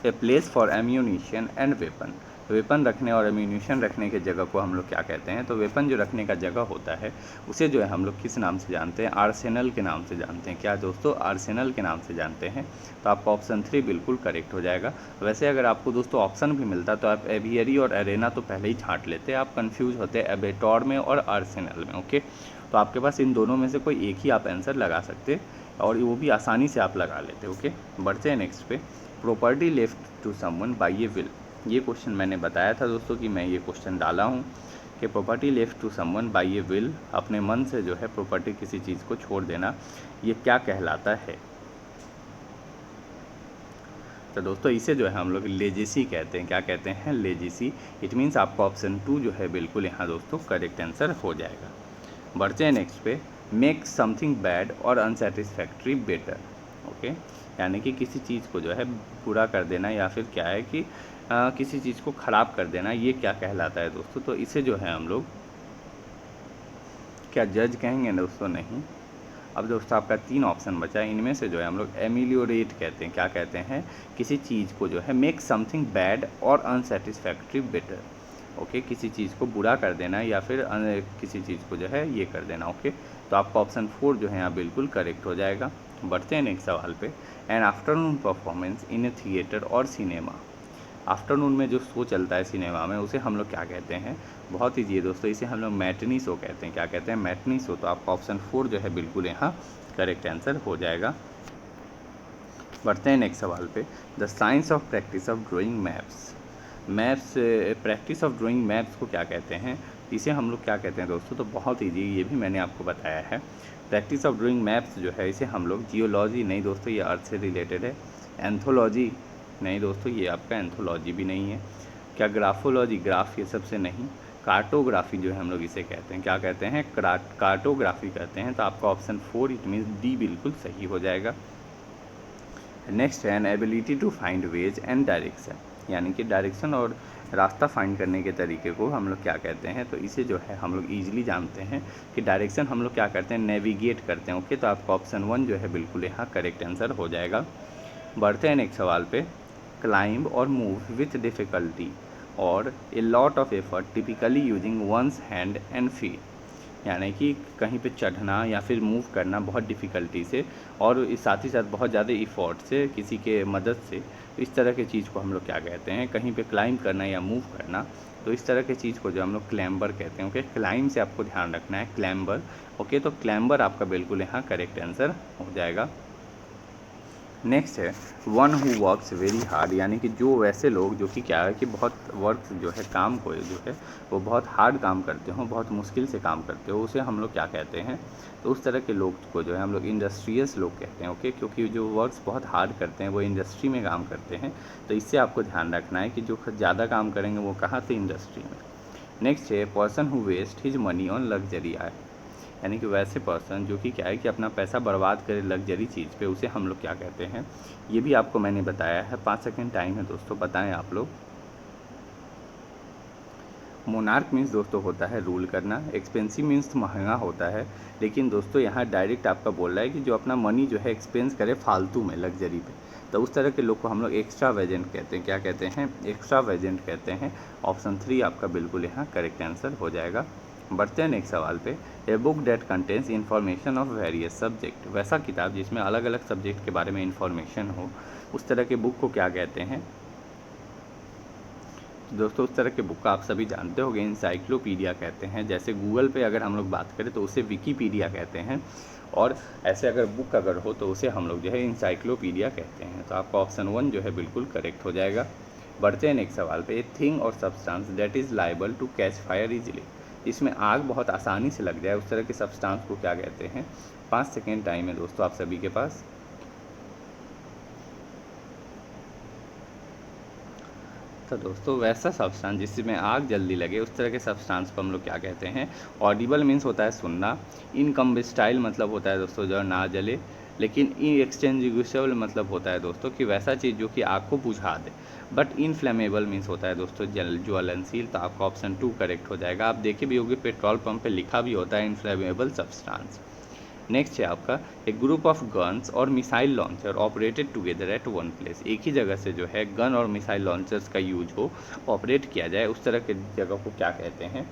A place for ammunition and weapon, weapon रखने और एम्यूनिशन रखने के जगह को हम लोग क्या कहते हैं? तो वेपन जो रखने का जगह होता है उसे जो है हम लोग किस नाम से जानते हैं? आर्सेनल के नाम से जानते हैं। क्या दोस्तों? आर्सेनल के नाम से जानते हैं। तो आपका ऑप्शन 3 बिल्कुल करेक्ट हो जाएगा। वैसे अगर आपको दोस्तों ऑप्शन भी मिलता तो आप एवियरी और एरेना तो पहले ही छांट लेते, आप कन्फ्यूज होते एबेटॉर में और आर्सेनल में। ओके, तो आपके पास इन दोनों में से कोई एक ही आप आंसर लगा सकते और वो भी आसानी से आप लगा लेते। ओके, बढ़ते हैं नेक्स्ट पे। Property left to someone by a will. ये क्वेश्चन मैंने बताया था दोस्तों कि मैं ये क्वेश्चन डाला हूँ कि property left to someone by a will, अपने मन से जो है प्रॉपर्टी किसी चीज़ को छोड़ देना, ये क्या कहलाता है? तो दोस्तों इसे जो है हम लोग लेजेसी कहते हैं। क्या कहते हैं? लेजेसी। इट मीन्स आपका ऑप्शन 2 जो है बिल्कुल यहाँ दोस्तों करेक्ट आंसर हो जाएगा। बढ़ते हैं नेक्स्ट पे। मेक समथिंग बैड और अनसेटिस्फैक्ट्री बेटर। ओके, यानी कि किसी चीज़ को जो है बुरा कर देना या फिर क्या है कि किसी चीज़ को ख़राब कर देना, ये क्या कहलाता है दोस्तों? तो इसे जो है हम लोग क्या जज कहेंगे दोस्तों? नहीं। अब दोस्तों आपका 3 ऑप्शन बचा है, इनमें से जो है हम लोग एमिलियोरेट कहते हैं। क्या कहते हैं? किसी चीज़ को जो है मेक समथिंग बैड और अनसेटिस्फैक्ट्री बेटर। ओके, किसी चीज़ को बुरा कर देना या फिर किसी चीज़ को जो है ये कर देना। ओके, तो आपका ऑप्शन 4 जो है यहाँ बिल्कुल करेक्ट हो जाएगा। बढ़ते हैं नेक्स्ट सवाल पे। An afternoon performance in a theatre or cinema. Afternoon में जो शो चलता है सिनेमा में उसे हम लोग क्या कहते हैं? बहुत ईजी है दोस्तों, इसे हम लोग मैटनी शो कहते हैं। क्या कहते हैं? Matinee show. तो आपका ऑप्शन 4 जो है बिल्कुल यहाँ करेक्ट आंसर हो जाएगा। बढ़ते हैं नेक्स्ट सवाल पे। The science of practice of drawing maps. Maps, practice of drawing maps को क्या कहते हैं? इसे हम लोग क्या कहते हैं दोस्तों? तो बहुत ईजी, ये भी मैंने आपको बताया है। प्रैक्टिस ऑफ ड्राइंग मैप्स जो है इसे हम लोग जियोलॉजी, नहीं दोस्तों ये अर्थ से रिलेटेड है। एंथोलॉजी, नहीं दोस्तों ये आपका एंथोलॉजी भी नहीं है। क्या ग्राफोलॉजी, ग्राफ ये सबसे नहीं। कार्टोग्राफी जो है हम लोग इसे कहते हैं। क्या कहते हैं? कार्टोग्राफी कहते हैं। तो आपका ऑप्शन 4 इट मीन्स डी बिल्कुल सही हो जाएगा। नेक्स्ट है an ability to find ways and direction, यानी कि डायरेक्शन और रास्ता फाइंड करने के तरीके को हम लोग क्या कहते हैं? तो इसे जो है हम लोग ईजिली जानते हैं कि डायरेक्शन हम लोग क्या करते हैं? नेविगेट करते हैं। ओके, तो आपका ऑप्शन 1 जो है बिल्कुल यहाँ करेक्ट आंसर हो जाएगा। बढ़ते हैं नेक्स्ट सवाल पे। Climb or move with difficulty or a lot of effort typically using one's hand and feet, यानी कि कहीं पे चढ़ना या फिर मूव करना बहुत डिफ़िकल्टी से और साथ ही साथ बहुत ज़्यादा इफ़ोर्ट से किसी के मदद से, तो इस तरह की चीज़ को हम लोग क्या कहते हैं? कहीं पे क्लाइंब करना या मूव करना, तो इस तरह की चीज़ को जो हम लोग क्लैम्बर कहते हैं। ओके, क्लाइंब से आपको ध्यान रखना है, क्लैम्बर। ओके, तो क्लैम्बर आपका बिल्कुल यहाँ करेक्ट आंसर हो जाएगा। नेक्स्ट है one who works very hard, यानी कि जो वैसे लोग जो कि क्या है कि बहुत वर्क जो है काम को जो है वो बहुत हार्ड काम करते हो, बहुत मुश्किल से काम करते हो, उसे हम लोग क्या कहते हैं? तो उस तरह के लोग को जो है हम लोग इंडस्ट्रियस लोग कहते हैं। ओके, क्योंकि जो वर्क्स बहुत हार्ड करते हैं वो इंडस्ट्री में काम करते हैं। तो इससे आपको ध्यान रखना है कि जो ज़्यादा काम करेंगे वो कहाँ से? इंडस्ट्री में। नेक्स्ट है person who waste his money on luxury आय, यानी कि वैसे पर्सन जो कि क्या है कि अपना पैसा बर्बाद करे लग्जरी चीज़ पे, उसे हम लोग क्या कहते हैं? ये भी आपको मैंने बताया है। 5 सेकंड टाइम है दोस्तों, बताएं आप लोग। मोनार्क मीन्स दोस्तों होता है रूल करना, एक्सपेंसिव मीन्स महंगा होता है, लेकिन दोस्तों यहाँ डायरेक्ट आपका बोल रहा है कि जो अपना मनी जो है एक्सपेंस करे फालतू में लग्जरी पे, तो उस तरह के लोग को हम लोग एक्स्ट्रा वेजेंट कहते हैं। क्या कहते हैं? एक्स्ट्रा वेजेंट कहते हैं। ऑप्शन 3 आपका बिल्कुल यहाँ करेक्ट आंसर हो जाएगा। बढ़ते हैं नेक्स्ट सवाल पे। A book that contains information of various subject, वैसा किताब जिसमें अलग अलग सब्जेक्ट के बारे में इन्फॉर्मेशन हो, उस तरह के बुक को क्या कहते हैं? दोस्तों उस तरह के बुक का आप सभी जानते होंगे, इंसाइक्लोपीडिया कहते हैं। जैसे गूगल पे अगर हम लोग बात करें तो उसे विकीपीडिया कहते हैं, और ऐसे अगर बुक अगर हो तो उसे हम लोग जो है इंसाइक्लोपीडिया कहते हैं। तो आपका ऑप्शन 1 जो है बिल्कुल करेक्ट हो जाएगा। बढ़ते हैं नेक्स्ट सवाल पे। A thing or substance that is liable to catch fire easily, इसमें आग बहुत आसानी से लग जाए, उस तरह के सब्सटेंस को क्या कहते हैं? 5 सेकेंड टाइम है दोस्तों आप सभी के पास। तो दोस्तों वैसा सब्सटेंस जिसमें आग जल्दी लगे, उस तरह के सब्सटेंस को हम लोग क्या कहते हैं? ऑडिबल मीन्स होता है सुनना, इनकम्बस्टाइल मतलब होता है दोस्तों जो ना जले, लेकिन एक्सटिंग्विशेबल मतलब होता है दोस्तों कि वैसा चीज़ जो कि आग को बुझा दे। बट इनफ्लेमेबल मीन्स होता है दोस्तों ज्वलनशील। तो आपका ऑप्शन 2 करेक्ट हो जाएगा। आप देखे भी होंगे पेट्रोल पंप पे लिखा भी होता है इनफ्लेमेबल सब्सटेंस। नेक्स्ट है आपका ए ग्रुप ऑफ गन्स और missile launcher operated together at one place. एक ही जगह से जो है गन और मिसाइल लॉन्चर्स का यूज हो, ऑपरेट किया जाए, उस तरह के जगह को क्या कहते हैं?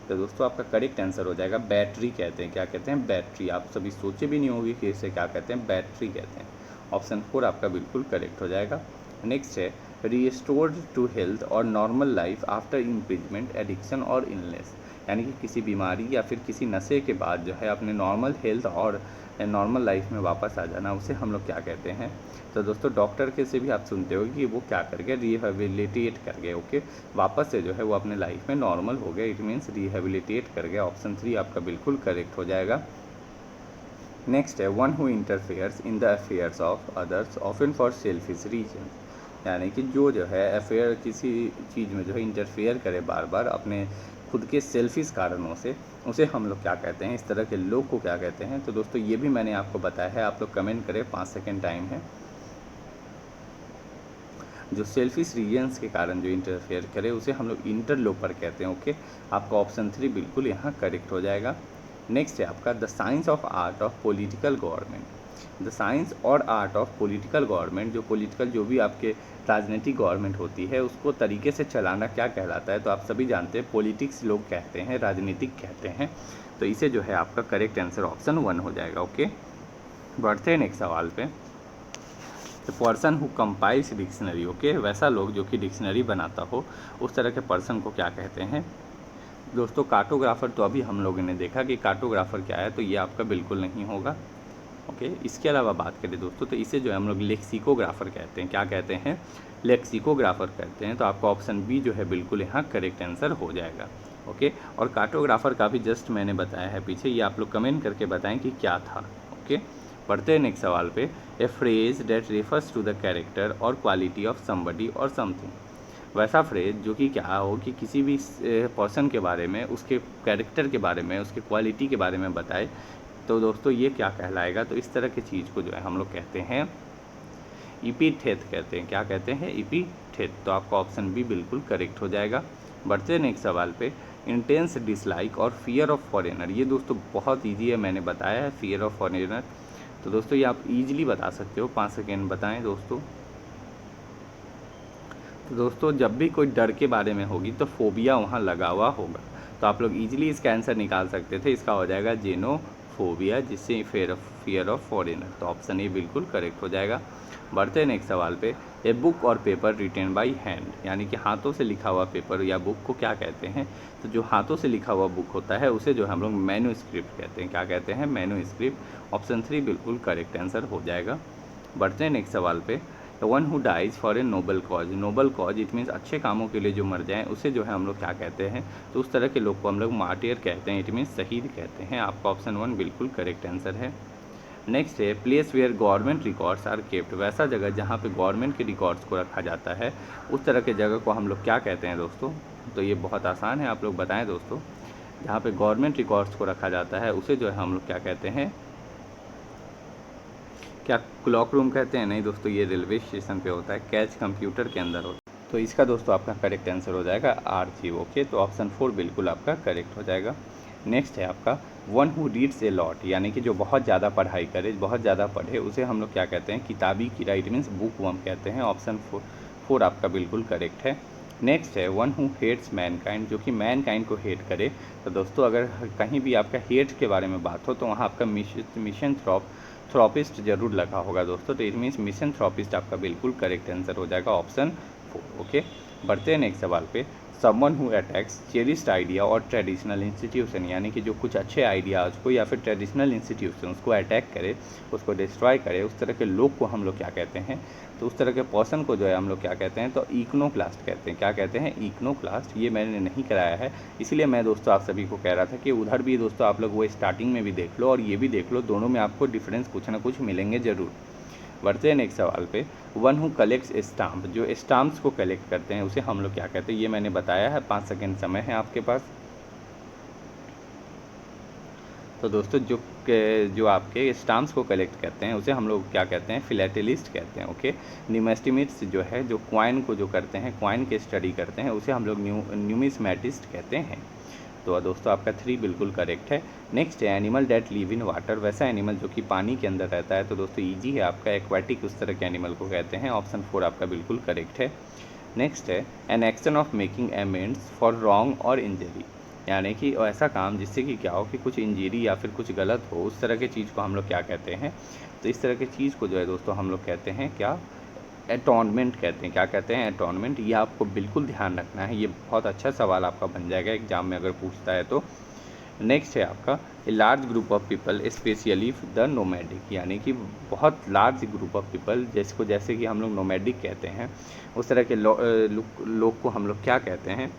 तो दोस्तों आपका करेक्ट आंसर हो जाएगा बैटरी कहते हैं। क्या कहते हैं? बैटरी। आप सभी सोचे भी नहीं होगी कि इसे क्या कहते हैं? बैटरी कहते हैं। ऑप्शन 4 आपका बिल्कुल करेक्ट हो जाएगा। नेक्स्ट है रीस्टोर्ड टू हेल्थ और normal life after imprisonment, addiction और इलनेस। यानी कि किसी बीमारी या फिर किसी नशे के बाद जो है अपने नॉर्मल हेल्थ और नॉर्मल लाइफ में वापस आ जाना, उसे हम लोग क्या कहते हैं? तो दोस्तों डॉक्टर के से भी आप सुनते हो कि वो क्या कर गए? रिहेबिलिटेट कर गए। ओके, वापस से जो है वो अपने लाइफ में नॉर्मल हो गए, इट मीन्स रिहेबिलिटेट कर गए। ऑप्शन 3 आपका बिल्कुल करेक्ट हो जाएगा। नेक्स्ट है one who interferes in the affairs of others often for selfish reason. यानी कि जो है अफेयर किसी चीज़ में जो है इंटरफेयर करे बार बार अपने खुद के सेल्फिश कारणों से, उसे हम लोग क्या कहते हैं? इस तरह के लोग को क्या कहते हैं? तो दोस्तों ये भी मैंने आपको बताया है, आप लोग कमेंट करें, 5 सेकेंड टाइम है। जो सेल्फिश रीजन्स के कारण जो इंटरफेयर करे उसे हम लोग इंटरलोपर कहते हैं। ओके, आपका ऑप्शन 3 बिल्कुल यहाँ करेक्ट हो जाएगा। नेक्स्ट है आपका the science of art of political government. The science और आर्ट ऑफ पॉलिटिकल गवर्नमेंट, जो पॉलिटिकल जो भी आपके राजनीतिक गवर्नमेंट होती है उसको तरीके से चलाना क्या कहलाता है? तो आप सभी जानते हैं पॉलिटिक्स लोग कहते हैं, राजनीतिक कहते हैं। तो इसे जो है आपका करेक्ट आंसर ऑप्शन 1 हो जाएगा। ओके, बढ़ते हैं नेक्स्ट सवाल पे। The person who compiles dictionary. Okay, वैसा लोग जो कि डिक्शनरी बनाता हो, उस तरह के पर्सन को क्या कहते हैं? दोस्तों कार्टोग्राफर तो अभी हम लोगों ने देखा कि कार्टोग्राफर क्या है, तो ये आपका बिल्कुल नहीं होगा। ओके, इसके अलावा बात करें दोस्तों तो इसे जो है हम लोग लेक्सिकोग्राफर कहते हैं। क्या कहते हैं? लेक्सिकोग्राफर कहते हैं। तो आपका ऑप्शन बी जो है बिल्कुल यहाँ करेक्ट आंसर हो जाएगा। ओके, और कार्टोग्राफर का भी जस्ट मैंने बताया है पीछे, ये आप लोग कमेंट करके बताएं कि क्या था। ओके, पढ़ते हैं नेक्स्ट सवाल पे। A phrase that refers to the character or quality of somebody or something. वैसा फ्रेज जो कि क्या हो कि किसी भी पर्सन के बारे में, उसके कैरेक्टर के बारे में, उसके क्वालिटी के बारे में बताए, तो दोस्तों ये क्या कहलाएगा? तो इस तरह की चीज़ को जो है हम लोग कहते हैं इपीथेट कहते हैं। क्या कहते हैं? इपीथेट। तो आपका ऑप्शन बी बिल्कुल करेक्ट हो जाएगा। बढ़ते हैं नेक्स्ट सवाल पे। इंटेंस डिसलाइक और फियर ऑफ फॉरेनर। ये दोस्तों बहुत ईजी है, मैंने बताया है फियर ऑफ फॉरेनर। तो दोस्तों ये आप ईजिली बता सकते हो, 5 सेकेंड बताएं दोस्तों। तो दोस्तों जब भी कोई डर के बारे में होगी तो फोबिया वहाँ लगा हुआ होगा। तो आप लोग इजीली इसका आंसर निकाल सकते थे। इसका हो जाएगा जेनोफोबिया, जिससे फियर ऑफ फॉरेनर। तो ऑप्शन ए बिल्कुल करेक्ट हो जाएगा। बढ़ते हैं नेक्स्ट सवाल पे। ए बुक और पेपर रिटेन बाई हैंड, यानी कि हाथों से लिखा हुआ पेपर या बुक को क्या कहते हैं? तो जो हाथों से लिखा हुआ बुक होता है उसे जो हम लोग मैन्युस्क्रिप्ट कहते हैं। क्या कहते हैं? मैन्युस्क्रिप्ट। ऑप्शन 3 बिल्कुल करेक्ट आंसर हो जाएगा। बढ़ते हैं नेक्स्ट सवाल पे। One who dies for a noble cause. Noble cause it means अच्छे कामों के लिए जो मर जाएं उसे जो है हम लोग क्या कहते हैं? तो उस तरह के लोग को हम लोग मार्टियर कहते हैं, इट मीन्स शहीद कहते हैं। आपका ऑप्शन 1 बिल्कुल करेक्ट आंसर है। नेक्स्ट है place where government records are kept. वैसा जगह जहाँ पे गवर्नमेंट के रिकॉर्ड्स को रखा जाता है, उस तरह के जगह को हम लोग क्या कहते हैं दोस्तों? तो ये बहुत आसान है, आप लोग बताएं दोस्तों। जहाँ पे गवर्नमेंट रिकॉर्ड्स को रखा जाता है उसे जो है हम लोग क्या कहते हैं? क्या क्लॉक रूम कहते हैं? नहीं दोस्तों, ये रेलवे स्टेशन पे होता है, कैच कंप्यूटर के अंदर होता है। तो इसका दोस्तों आपका करेक्ट आंसर हो जाएगा आर्चीव। ओके, तो ऑप्शन 4 बिल्कुल आपका करेक्ट हो जाएगा। नेक्स्ट है आपका one who reads a lot, यानी कि जो बहुत ज़्यादा पढ़ाई करे, बहुत ज़्यादा पढ़े, उसे हम लोग क्या कहते हैं? किताबी कीड़ा, इट मीन्स बुक वर्म कहते हैं। ऑप्शन 4 आपका बिल्कुल करेक्ट है। नेक्स्ट है वन हु हेट्स मैनकाइंड, जो कि मैनकाइंड को हेट करे। तो दोस्तों अगर कहीं भी आपका हेट के बारे में बात हो तो वहाँ आपका मिशन थ्रॉपिस्ट जरूर लगा होगा दोस्तों। तो इट मीन्स मिशन थ्रॉपिस्ट आपका बिल्कुल करेक्ट आंसर हो जाएगा, ऑप्शन 4। ओके, बढ़ते हैं नेक्स्ट सवाल पे। Someone who attacks cherished idea और ट्रेडिशनल इंस्टीट्यूशन, यानी कि जो कुछ अच्छे आइडियाज़ को या फिर ट्रेडिशनल इंस्टीट्यूशन को अटैक करे, उसको डिस्ट्रॉय करे, उस तरह के लोग को हम लोग क्या कहते हैं? तो उस तरह के पर्सन को जो है हम लोग क्या कहते हैं? तो इकोनोक्लास्ट कहते हैं। क्या कहते हैं? इकोनोक्लास्ट। ये मैंने नहीं कराया है, इसलिए मैं दोस्तों आप सभी को कह रहा था कि उधर भी दोस्तों आप लोग वो स्टार्टिंग में भी देख लो और ये भी देख लो, दोनों में आपको डिफरेंस कुछ ना कुछ मिलेंगे ज़रूर। बढ़ते हैं नेक्स्ट सवाल पे। वन हु कलेक्ट्स स्टाम्प, जो स्टाम्प्स को कलेक्ट करते हैं उसे हम लोग क्या कहते हैं? ये मैंने बताया है, 5 सेकेंड समय है आपके पास। तो दोस्तों जो आपके स्टाम्प्स को कलेक्ट करते हैं उसे हम लोग क्या कहते हैं? फिलेटेलिस्ट कहते हैं। ओके, न्यूमिस्टिमिस्ट जो है, जो क्वाइन को जो करते हैं, क्वाइन के स्टडी करते हैं, उसे हम लोग न्यूमिस्मेटिस्ट कहते हैं। तो दोस्तों आपका 3 बिल्कुल करेक्ट है। नेक्स्ट है animal that live in water, वैसा एनिमल जो कि पानी के अंदर रहता है, तो दोस्तों ईजी है आपका, एक्वाटिक उस तरह के एनिमल को कहते हैं। ऑप्शन 4 आपका बिल्कुल करेक्ट है। नेक्स्ट है an action of making amends for wrong और इंजरी, यानी कि ऐसा काम जिससे कि क्या हो कि कुछ इंजरी या फिर कुछ गलत हो, उस तरह की चीज़ को हम लोग क्या कहते हैं, तो इस तरह की चीज़ को जो है दोस्तों हम लोग कहते हैं क्या, एटॉनमेंट कहते हैं। क्या कहते हैं, एटॉनमेंट। ये आपको बिल्कुल ध्यान रखना है, ये बहुत अच्छा सवाल आपका बन जाएगा एग्जाम में अगर पूछता है तो। नेक्स्ट है आपका a large group of people specially the nomadic, यानी कि बहुत लार्ज ग्रुप ऑफ पीपल, जिसको जैसे कि हम लोग नोमैडिक कहते हैं, उस तरह के लोग को हम लोग क्या कहते हैं,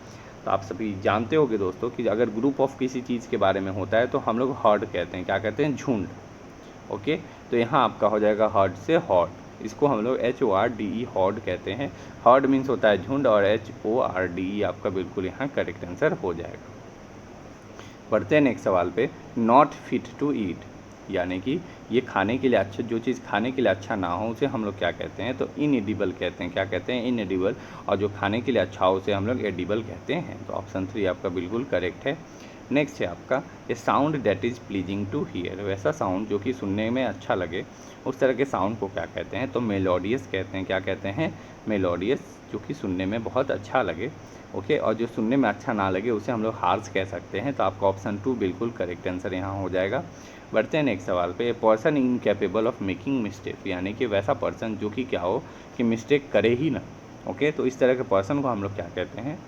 तो आप सभी जानते होंगे दोस्तों कि अगर ग्रुप ऑफ किसी चीज़ के बारे में होता है तो हम लोग हर्ड कहते हैं। क्या कहते हैं, झुंड। ओके, तो यहाँ आपका हो जाएगा हर्ड से हॉर्ड, इसको हम लोग HORDE हॉर्ड कहते हैं। हॉर्ड मीन्स होता है झुंड, और HORDE आपका बिल्कुल यहाँ करेक्ट आंसर हो जाएगा। बढ़ते हैं नेक्स्ट सवाल पे। नॉट फिट टू ईट, यानी कि ये खाने के लिए अच्छा, जो चीज़ खाने के लिए अच्छा ना हो उसे हम लोग क्या कहते हैं, तो इनएडिबल कहते हैं। क्या कहते हैं, इनएडिबल। और जो खाने के लिए अच्छा हो उसे हम लोग एडिबल कहते हैं। तो ऑप्शन 3 आपका बिल्कुल करेक्ट है। नेक्स्ट है आपका a sound that is pleasing to hear, वैसा साउंड जो कि सुनने में अच्छा लगे, उस तरह के साउंड को क्या कहते हैं, तो मेलोडियस कहते हैं। क्या कहते हैं, मेलोडियस, जो कि सुनने में बहुत अच्छा लगे। ओके, और जो सुनने में अच्छा ना लगे उसे हम लोग हार्श कह सकते हैं। तो आपका ऑप्शन 2 बिल्कुल करेक्ट आंसर यहाँ हो जाएगा। बढ़ते हैं नेक्स्ट सवाल पे। A person incapable of making mistake, यानी कि वैसा पर्सन जो कि क्या हो कि मिस्टेक करे ही ना। ओके, तो इस तरह के पर्सन को हम लोग क्या कहते हैं,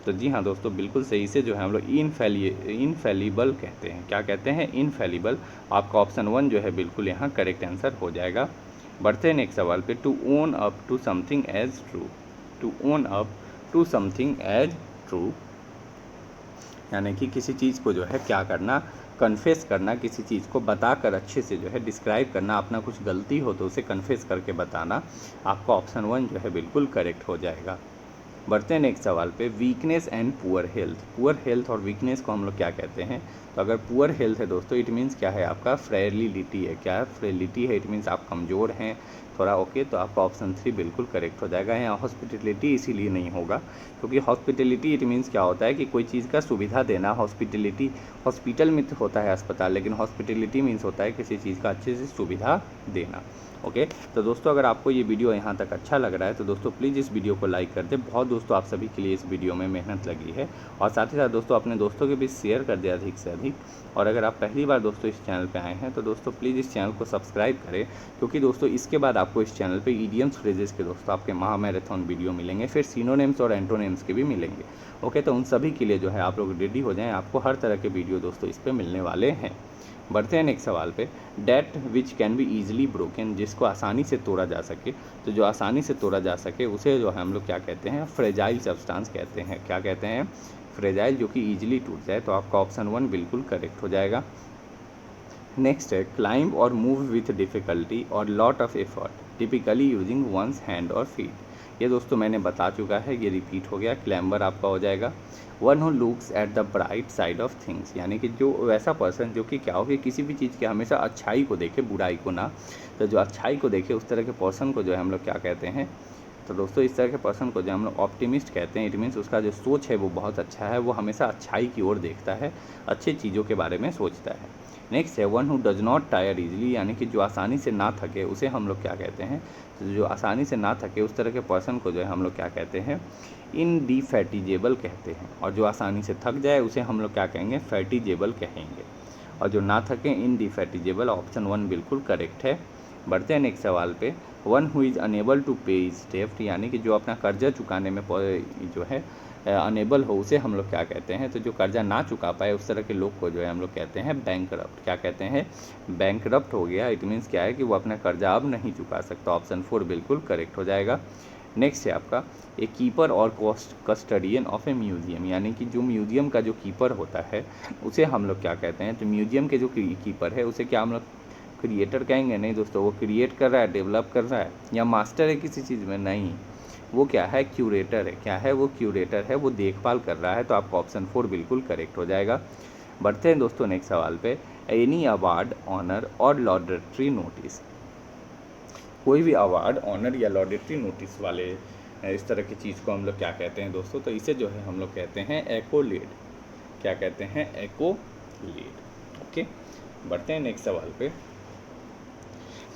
तो जी हाँ दोस्तों, बिल्कुल सही से जो है हम लोग इनफेलिबल कहते हैं। क्या कहते हैं, इनफेलिबल। आपका ऑप्शन 1 जो है बिल्कुल यहाँ करेक्ट आंसर हो जाएगा। बढ़ते हैं नेक्स्ट सवाल पे। To own up to something as true, to own up to something as true, यानी कि किसी चीज़ को जो है क्या करना, कन्फेस करना, किसी चीज़ को बताकर अच्छे से जो है डिस्क्राइब करना, अपना कुछ गलती हो तो उसे कन्फेस करके बताना। आपका ऑप्शन 1 जो है बिल्कुल करेक्ट हो जाएगा। बढ़ते हैं नेक्स्ट सवाल पे। Weakness and poor health, poor health और वीकनेस को हम लोग क्या कहते हैं, तो अगर पुअर हेल्थ है दोस्तों, इट मीन्स क्या है, आपका फ्रेलिलिटी है। क्या है, फ्रेलिटी है, इट मीन्स आप कमज़ोर हैं थोड़ा। ओके, तो आपका ऑप्शन 3 बिल्कुल करेक्ट हो जाएगा। यहाँ हॉस्पिटलिटी इसीलिए नहीं होगा क्योंकि हॉस्पिटलिटी इट मीन्स क्या होता है कि कोई चीज़ का सुविधा देना। हॉस्पिटलिटी हॉस्पिटल में तो होता है अस्पताल, लेकिन हॉस्पिटलिटी मीन्स होता है किसी चीज़ का अच्छे से सुविधा देना। ओके, तो दोस्तों अगर आपको ये वीडियो यहाँ तक अच्छा लग रहा है तो दोस्तों प्लीज़ इस वीडियो को लाइक कर दें। बहुत दोस्तों आप सभी के लिए इस वीडियो में मेहनत लगी है, और साथ ही साथ दोस्तों अपने दोस्तों के बीच शेयर कर दें अधिक से अधिक। और अगर आप पहली बार दोस्तों इस चैनल पे आए हैं तो दोस्तों प्लीज़ इस चैनल को सब्सक्राइब करें, क्योंकि दोस्तों इसके बाद आपको इस चैनल पे ईडियम्स फ्रेजेस के दोस्तों आपके महा मैराथन वीडियो मिलेंगे, फिर सिनोनिम्स और एंटोनिम्स के भी मिलेंगे। ओके, तो उन सभी के लिए जो है आप लोग रेडी हो जाएँ, आपको हर तरह के वीडियो दोस्तों इस पर मिलने वाले हैं। बढ़ते हैं नेक्स्ट सवाल पे। That which can be easily broken, जिसको आसानी से तोड़ा जा सके, तो जो आसानी से तोड़ा जा सके उसे जो है हम लोग क्या कहते हैं, फ्रेजाइल सब्सटेंस कहते हैं। क्या कहते हैं, फ्रेजाइल, जो कि ईजिली टूट जाए। तो आपका ऑप्शन 1 बिल्कुल करेक्ट हो जाएगा। नेक्स्ट है climb or move with difficulty or lot of effort typically using one's hand or feet. ये दोस्तों मैंने बता चुका है, ये रिपीट हो गया। क्लैम्बर आपका हो जाएगा। One who looks at the bright side of things, यानी कि जो वैसा पर्सन जो कि क्या हो कि किसी भी चीज़ की हमेशा अच्छाई को देखे, बुराई को ना। तो जो अच्छाई को देखे उस तरह के पर्सन को जो है हम लोग क्या कहते हैं, तो दोस्तों इस तरह के पर्सन को जो हम लोग ऑप्टिमिस्ट कहते हैं। इट मीन्स उसका जो सोच है वो बहुत अच्छा है, वो हमेशा अच्छाई की ओर देखता है, अच्छी चीज़ों के बारे में सोचता है। नेक्स्ट है one who does not tyre easily, यानी कि जो आसानी से ना थके उसे हम लोग क्या कहते हैं, तो जो आसानी से ना थके उस तरह के पर्सन को जो है हम लोग क्या कहते हैं, इनडिफैटिजेबल कहते हैं। और जो आसानी से थक जाए उसे हम लोग क्या कहेंगे, फैटिजेबल कहेंगे। और जो ना थके, इनडिफैटिजेबल। ऑप्शन 1 बिल्कुल करेक्ट है। बढ़ते हैं नेक्स्ट सवाल पे। One who is unable to pay his डेब्ट, यानी कि जो अपना कर्जा चुकाने में जो है अनेबल हो उसे हम लोग क्या कहते हैं, तो जो कर्जा ना चुका पाए उस तरह के लोग को जो है हम लोग कहते हैं बैंकरप्ट। क्या कहते हैं, बैंकरप्ट हो गया। इट मीन्स क्या है कि वो अपना कर्जा अब नहीं चुका सकता। ऑप्शन 4 बिल्कुल करेक्ट हो जाएगा। नेक्स्ट है आपका ए कीपर और कस्टडियन ऑफ ए म्यूजियम, यानी कि जो म्यूजियम का जो कीपर होता है उसे हम लोग क्या कहते हैं, तो म्यूजियम के जो कीपर है उसे क्या हम लोग क्रिएटर कहेंगे? नहीं दोस्तों, वो क्रिएट कर रहा है, डेवलप कर रहा है, या मास्टर है किसी चीज़ में? नहीं, वो क्या है, क्यूरेटर है। क्या है, वो क्यूरेटर है, वो देखभाल कर रहा है। तो आपका ऑप्शन 4 बिल्कुल करेक्ट हो जाएगा। बढ़ते हैं दोस्तों नेक्स्ट सवाल पे। एनी अवार्ड, ऑनर और लॉडरेटरी नोटिस, कोई भी अवार्ड, ऑनर या लॉडरेटरी नोटिस वाले इस तरह की चीज़ को हम लोग क्या कहते हैं दोस्तों, तो इसे जो है हम लोग कहते हैं एक्कोलेड। क्या कहते हैं, एकोलेट। ओके, बढ़ते हैं नेक्स्ट सवाल पे।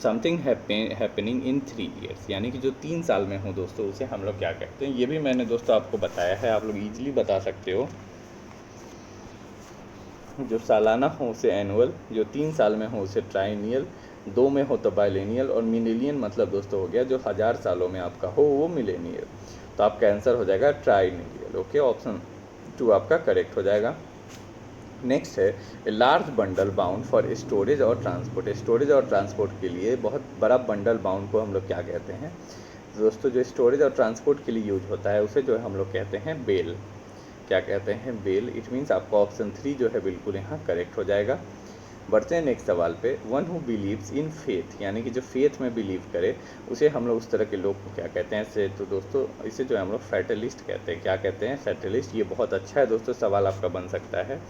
समथिंग हैपनिंग इन 3 ईयर्स, यानी कि जो 3 साल में हो दोस्तों, उसे हम लोग क्या कहते हैं। ये भी मैंने दोस्तों आपको बताया है, आप लोग ईजिली बता सकते हो। जो सालाना हो उसे एनुअल, जो 3 साल में हो उसे ट्राइनियल, 2 में हो तो बाइलेनियल, और मिलेनियन मतलब दोस्तों हो गया जो 1000 सालों में आपका हो वो मिलेनियल। तो आपका आंसर हो जाएगा ट्राइनियल। ओके, ऑप्शन 2 आपका करेक्ट हो जाएगा। नेक्स्ट है a large bundle bound for storage और ट्रांसपोर्ट। स्टोरेज और ट्रांसपोर्ट के लिए बहुत बड़ा बंडल बाउंड को हम लोग क्या कहते हैं दोस्तों, जो स्टोरेज और ट्रांसपोर्ट के लिए यूज होता है उसे जो है हम लोग कहते हैं बेल। क्या कहते हैं, बेल। इट मीन्स आपका ऑप्शन 3 जो है बिल्कुल यहाँ करेक्ट हो जाएगा। बढ़ते हैं नेक्स्ट सवाल पे। One who believes in faith, यानी कि जो फेथ में बिलीव करे उसे हम लोग उस तरह के लोग को क्या कहते हैं। से तो दोस्तों इसे जो है हम लोग फैटलिस्ट कहते हैं। क्या कहते हैं, फैटलिस्ट। ये बहुत अच्छा है दोस्तों, सवाल आपका बन सकता है।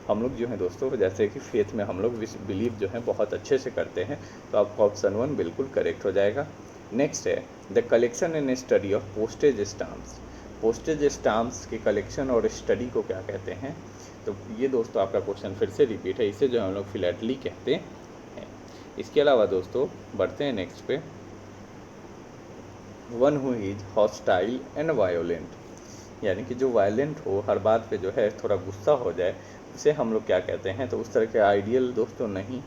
हम लोग जो है दोस्तों जैसे कि फेथ में हम लोग बिलीव जो है बहुत अच्छे से करते हैं, तो आपका ऑप्शन 1 बिल्कुल करेक्ट हो जाएगा। नेक्स्ट है the collection and study of postage stamps. Postage stamps के कलेक्शन और स्टडी को क्या कहते हैं। तो ये दोस्तों आपका क्वेश्चन फिर से रिपीट है, इसे जो हम लोग फिलैटली कहते हैं। इसके अलावा दोस्तों बढ़ते हैं नेक्स्ट पे। One who is hostile and violent, यानी कि जो वायलेंट हो, हर बात पे जो है थोड़ा गुस्सा हो जाए, उसे हम लोग क्या कहते हैं। तो उस तरह के आइडियल दोस्तों नहीं,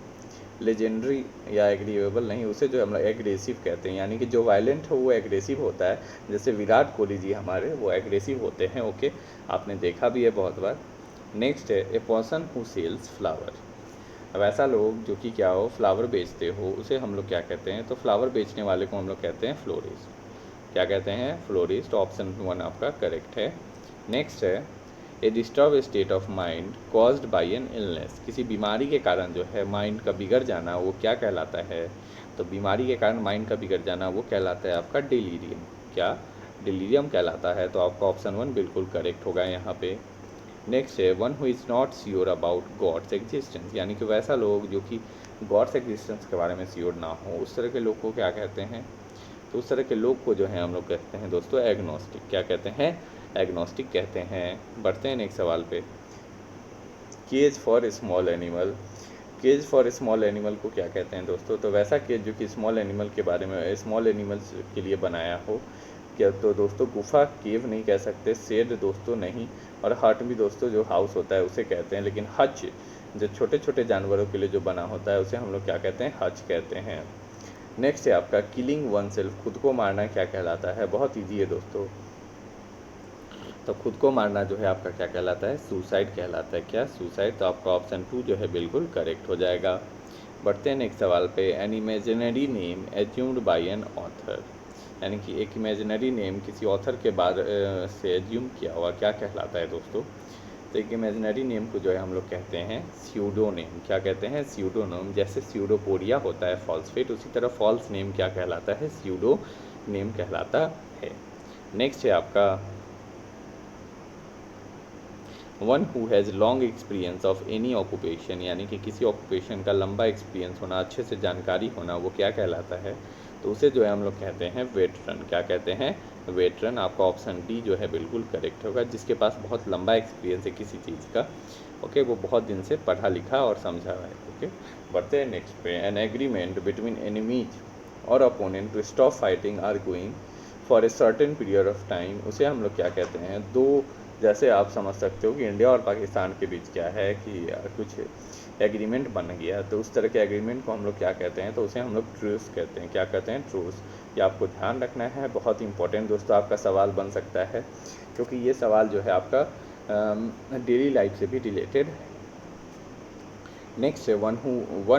लेजेंडरी या एग्रीवेबल नहीं, उसे जो हम लोग एग्रेसिव कहते हैं। यानी कि जो वायलेंट हो वो एग्रेसिव होता है। जैसे विराट कोहली जी हमारे, वो एग्रेसिव होते हैं। ओके, आपने देखा भी है बहुत बार। नेक्स्ट है a person who sells flower. अब ऐसा लोग जो कि क्या हो, फ्लावर बेचते हो, उसे हम लोग क्या कहते हैं। तो फ्लावर बेचने वाले को हम लोग कहते हैं फ्लोरिस्ट। क्या कहते हैं, फ्लोरिस्ट। ऑप्शन 1 आपका करेक्ट है। नेक्स्ट है a disturb state of mind caused by an illness. किसी बीमारी के कारण जो है माइंड का बिगड़ जाना, वो क्या कहलाता है। तो बीमारी के कारण माइंड का बिगड़ जाना वो कहलाता है आपका डिलीरियम। क्या, डिलीरियम कहलाता है। तो आपका ऑप्शन 1 बिल्कुल करेक्ट होगा यहाँ पे। नेक्स्ट है one who is not sure about God's existence, यानी कि वैसा लोग जो कि गॉड्स एग्जिस्टेंस के बारे में श्योर ना हो, उस तरह के लोग को क्या कहते हैं। तो उस तरह के लोग को जो है हम लोग कहते हैं दोस्तों एग्नोस्टिक। क्या कहते हैं, एग्नोस्टिक कहते हैं। बढ़ते हैं नेक्स्ट सवाल पे। Cage for small animal. Cage for small animal को क्या कहते हैं दोस्तों। तो वैसा केज जो कि स्मॉल एनिमल के बारे में, स्मॉल एनिमल्स के लिए बनाया हो। क्या तो दोस्तों गुफा, केव नहीं कह सकते, शेड दोस्तों नहीं, और हट भी दोस्तों जो हाउस होता है उसे कहते हैं। लेकिन हच जो छोटे छोटे जानवरों के लिए जो बना होता है उसे हम लोग क्या कहते हैं, हच कहते हैं। नेक्स्ट है आपका किलिंग वन सेल्फ। खुद को मारना क्या कहलाता है। बहुत ईजी है दोस्तों। तो खुद को मारना जो है आपका क्या कहलाता है, सुसाइड कहलाता है। क्या, सुसाइड। तो आपका ऑप्शन 2 जो है बिल्कुल करेक्ट हो जाएगा। बढ़ते हैं नेक्स्ट सवाल पे। An imaginary name assumed by an author, यानी कि एक इमेजिनरी नेम किसी ऑथर के बाद से एज्यूम किया हुआ क्या कहलाता है दोस्तों। तो एक इमेजिनरी नेम को जो है हम लोग कहते हैं स्यूडोनेम। क्या कहते हैं, स्यूडोनेम। जैसे स्यूडोपोडिया होता है फॉल्सफेट, उसी तरह फॉल्स नेम क्या कहलाता है, स्यूडो नेम कहलाता है। नेक्स्ट है आपका one who has long experience of any occupation, यानी कि किसी ऑक्यूपेशन का लंबा एक्सपीरियंस होना, अच्छे से जानकारी होना, वो क्या कहलाता है। तो उसे जो है हम लोग कहते हैं वेटरन। क्या कहते हैं, वेटरन। आपका ऑप्शन डी जो है बिल्कुल करेक्ट होगा। जिसके पास बहुत लंबा एक्सपीरियंस है किसी चीज़ का, ओके, वो बहुत दिन से पढ़ा लिखा और समझा है। ओके, बढ़ते हैं नेक्स्ट पे। An agreement between enemies or opponent to stop fighting or going for a certain period of time, उसे हम लोग क्या कहते हैं। दो, जैसे आप समझ सकते हो कि इंडिया और पाकिस्तान के बीच क्या है कि कुछ एग्रीमेंट बन गया, तो उस तरह के एग्रीमेंट को हम लोग क्या कहते हैं। तो उसे हम लोग ट्रूस कहते हैं। क्या कहते हैं, ट्रूस। ये आपको ध्यान रखना है, बहुत इंपॉर्टेंट दोस्तों आपका सवाल बन सकता है, क्योंकि ये सवाल जो है आपका डेली लाइफ से भी रिलेटेड है। नेक्स्ट है वन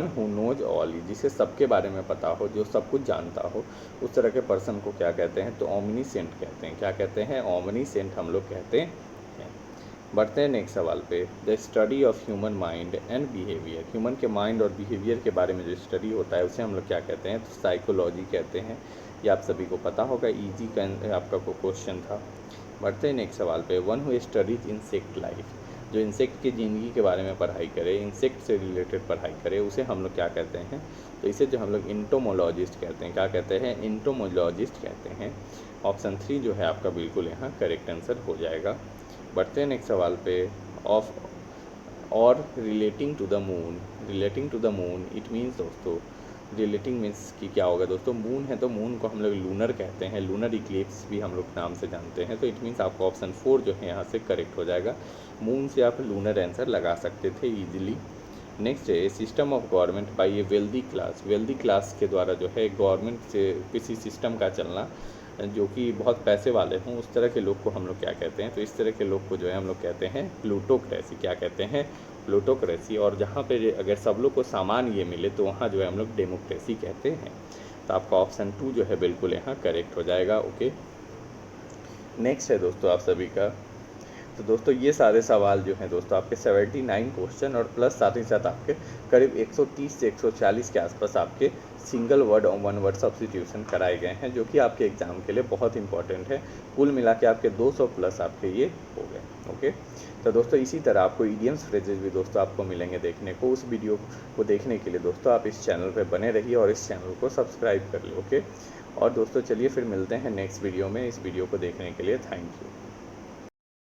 हु नोज ऑल, जिसे सबके बारे में पता हो, जो सब कुछ जानता हो, उस तरह के पर्सन को क्या कहते हैं। तो ओमनीसेंट कहते हैं। क्या कहते हैं, ओमनीसेंट हम लोग कहते हैं। बढ़ते हैं नेक्स्ट सवाल पे। The study of human mind and behaviour, human के माइंड और बिहेवियर के बारे में जो स्टडी होता है उसे हम लोग क्या कहते हैं। तो साइकोलॉजी कहते हैं। ये आप सभी को पता होगा, ईजी का आपका को क्वेश्चन था। बढ़ते हैं नेक्स्ट सवाल पे। One who studies insect life, जो इंसेक्ट की ज़िंदगी के बारे में पढ़ाई करे, इंसेक्ट से रिलेटेड पढ़ाई करे, उसे हम लोग क्या कहते हैं। तो इसे जो हम लोग इंटोमोलॉजिस्ट कहते हैं। क्या कहते हैं, इंटोमोलॉजिस्ट कहते हैं। ऑप्शन 3 जो है आपका बिल्कुल यहाँ करेक्ट आंसर हो जाएगा। बढ़ते हैं नेक्स्ट सवाल पे। Of or relating to the moon, relating to the moon it means दोस्तों, रिलेटिंग मीन्स कि क्या होगा दोस्तों, मून है तो मून को हम लोग लूनर कहते हैं, लूनर इक्लिप्स भी हम लोग नाम से जानते हैं। तो इट मीन्स आपका ऑप्शन 4 जो है यहाँ से करेक्ट हो जाएगा। मून से आप लूनर आंसर लगा सकते थे ईजिली। नेक्स्ट है system of government by A wealthy class, wealthy class के द्वारा जो है गवर्नमेंट से किसी सिस्टम का चलना जो कि बहुत पैसे वाले हों, उस तरह के लोग को हम लोग क्या कहते हैं, तो इस तरह के लोग को जो है हम लोग कहते हैं प्लूटोक्रेसी। क्या कहते हैं? प्लूटोक्रेसी। और जहाँ पे अगर सब लोग को सामान ये मिले तो वहाँ जो है हम लोग डेमोक्रेसी कहते हैं। तो आपका ऑप्शन 2 जो है बिल्कुल यहाँ करेक्ट हो जाएगा। ओके, नेक्स्ट है दोस्तों आप सभी का, तो दोस्तों ये सारे सवाल जो हैं दोस्तों आपके 79 क्वेश्चन और प्लस साथ ही साथ आपके करीब 130 से 140 के आसपास आपके सिंगल वर्ड और वन वर्ड सब्स्टिट्यूशन कराए गए हैं, जो कि आपके एग्जाम के लिए बहुत इंपॉर्टेंट है। कुल मिला के आपके 200 प्लस आपके ये हो गए। ओके, तो दोस्तों इसी तरह आपको इडियम्स फ्रेजेज भी दोस्तों आपको मिलेंगे देखने को। उस वीडियो को देखने के लिए दोस्तों आप इस चैनल पर बने रहिए और इस चैनल को सब्सक्राइब कर ले। ओके, और दोस्तों चलिए फिर मिलते हैं नेक्स्ट वीडियो में। इस वीडियो को देखने के लिए थैंक यू।